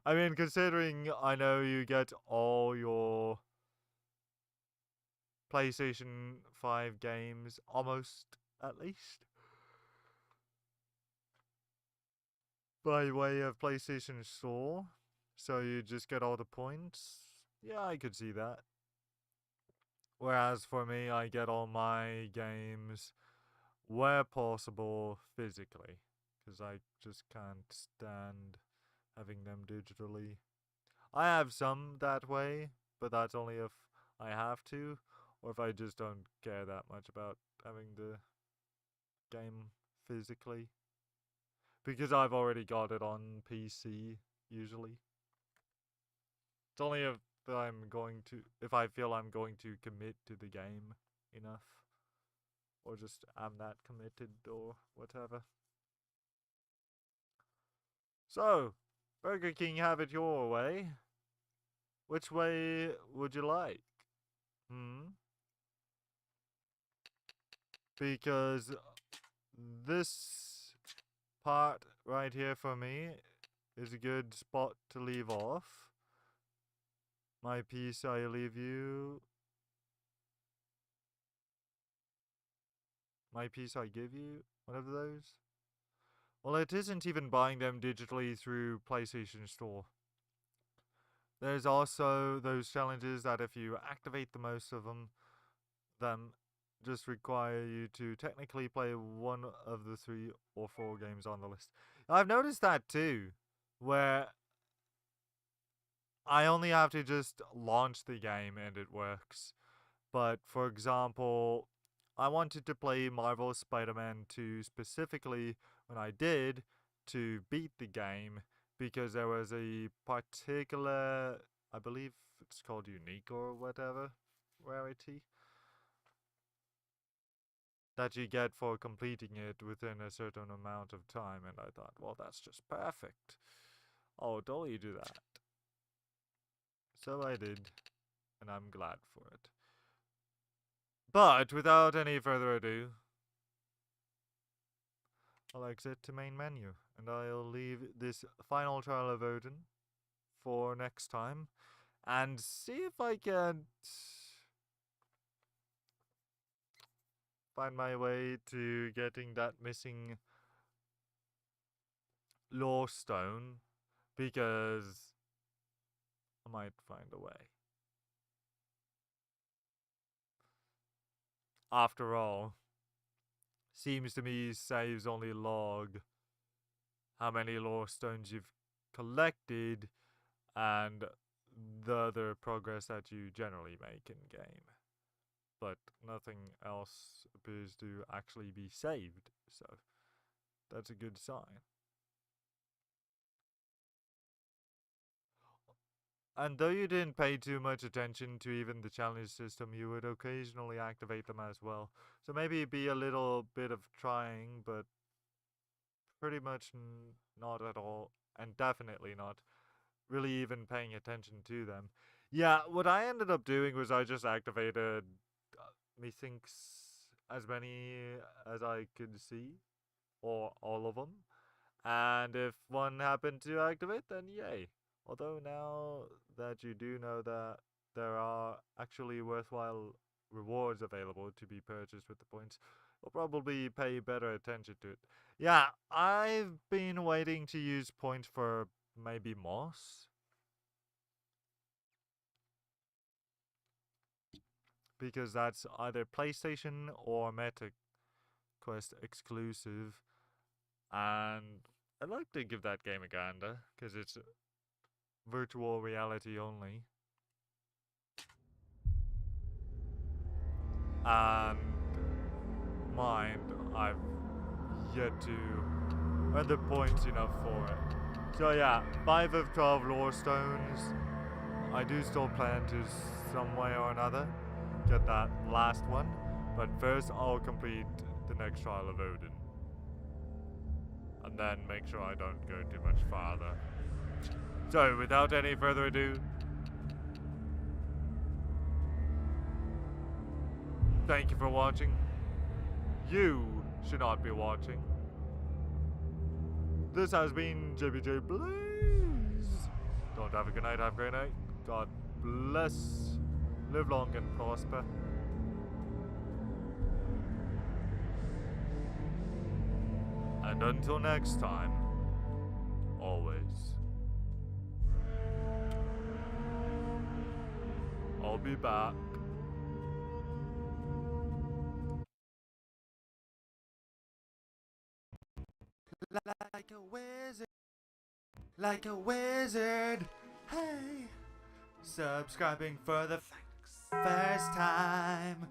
I mean, considering I know you get all your PlayStation 5 games, almost at least, by way of PlayStation Store, so you just get all the points. Yeah, I could see that. Whereas for me, I get all my games where possible physically, because I just can't stand having them digitally. I have some that way, but that's only if I have to, or if I just don't care that much about having the game physically. Because I've already got it on PC, usually. It's only if I feel I'm going to commit to the game enough. Or just am that committed or whatever. So, Burger King, have it your way. Which way would you like? Because this part right here for me is a good spot to leave off. My piece I leave you. My piece I give you. One of those. Well, it isn't even buying them digitally through PlayStation Store. There's also those challenges that if you activate the most of them just require you to technically play one of the 3 or 4 games on the list. I've noticed that too, where I only have to just launch the game and it works. But for example, I wanted to play Marvel Spider-Man 2 specifically when I did to beat the game because there was a particular, I believe it's called unique or whatever, rarity that you get for completing it within a certain amount of time, and I thought, well, that's just perfect. Oh, don't you do that? So I did, and I'm glad for it. But without any further ado, I'll exit to main menu, and I'll leave this final trial of Odin for next time, and see if I can find my way to getting that missing lore stone, because I might find a way. After all, seems to me saves only log how many lore stones you've collected and the other progress that you generally make in game. But nothing else appears to actually be saved, so that's a good sign. And though you didn't pay too much attention to even the challenge system, you would occasionally activate them as well. So maybe be a little bit of trying, but pretty much not at all, and definitely not really even paying attention to them. Yeah, what I ended up doing was I just activated, methinks, as many as I could see, or all of them. And if one happened to activate, then yay. Although now that you do know that there are actually worthwhile rewards available to be purchased with the points, you'll probably pay better attention to it. Yeah, I've been waiting to use points for maybe Moss. Because that's either PlayStation or MetaQuest exclusive. And I'd like to give that game a gander, because it's virtual reality only. And mind, I've yet to earn the points enough for it. So yeah, 5 of 12 lore stones. I do still plan to, some way or another, get that last one. But first I'll complete the next trial of Odin. And then make sure I don't go too much farther. So, without any further ado, thank you for watching. you should not be watching. This has been JBJ Blaze. Don't have a good night, have a great night. God bless. Live long and prosper. And until next time, always, I'll be back. Like a wizard. Like a wizard. Hey. Subscribing for the first time.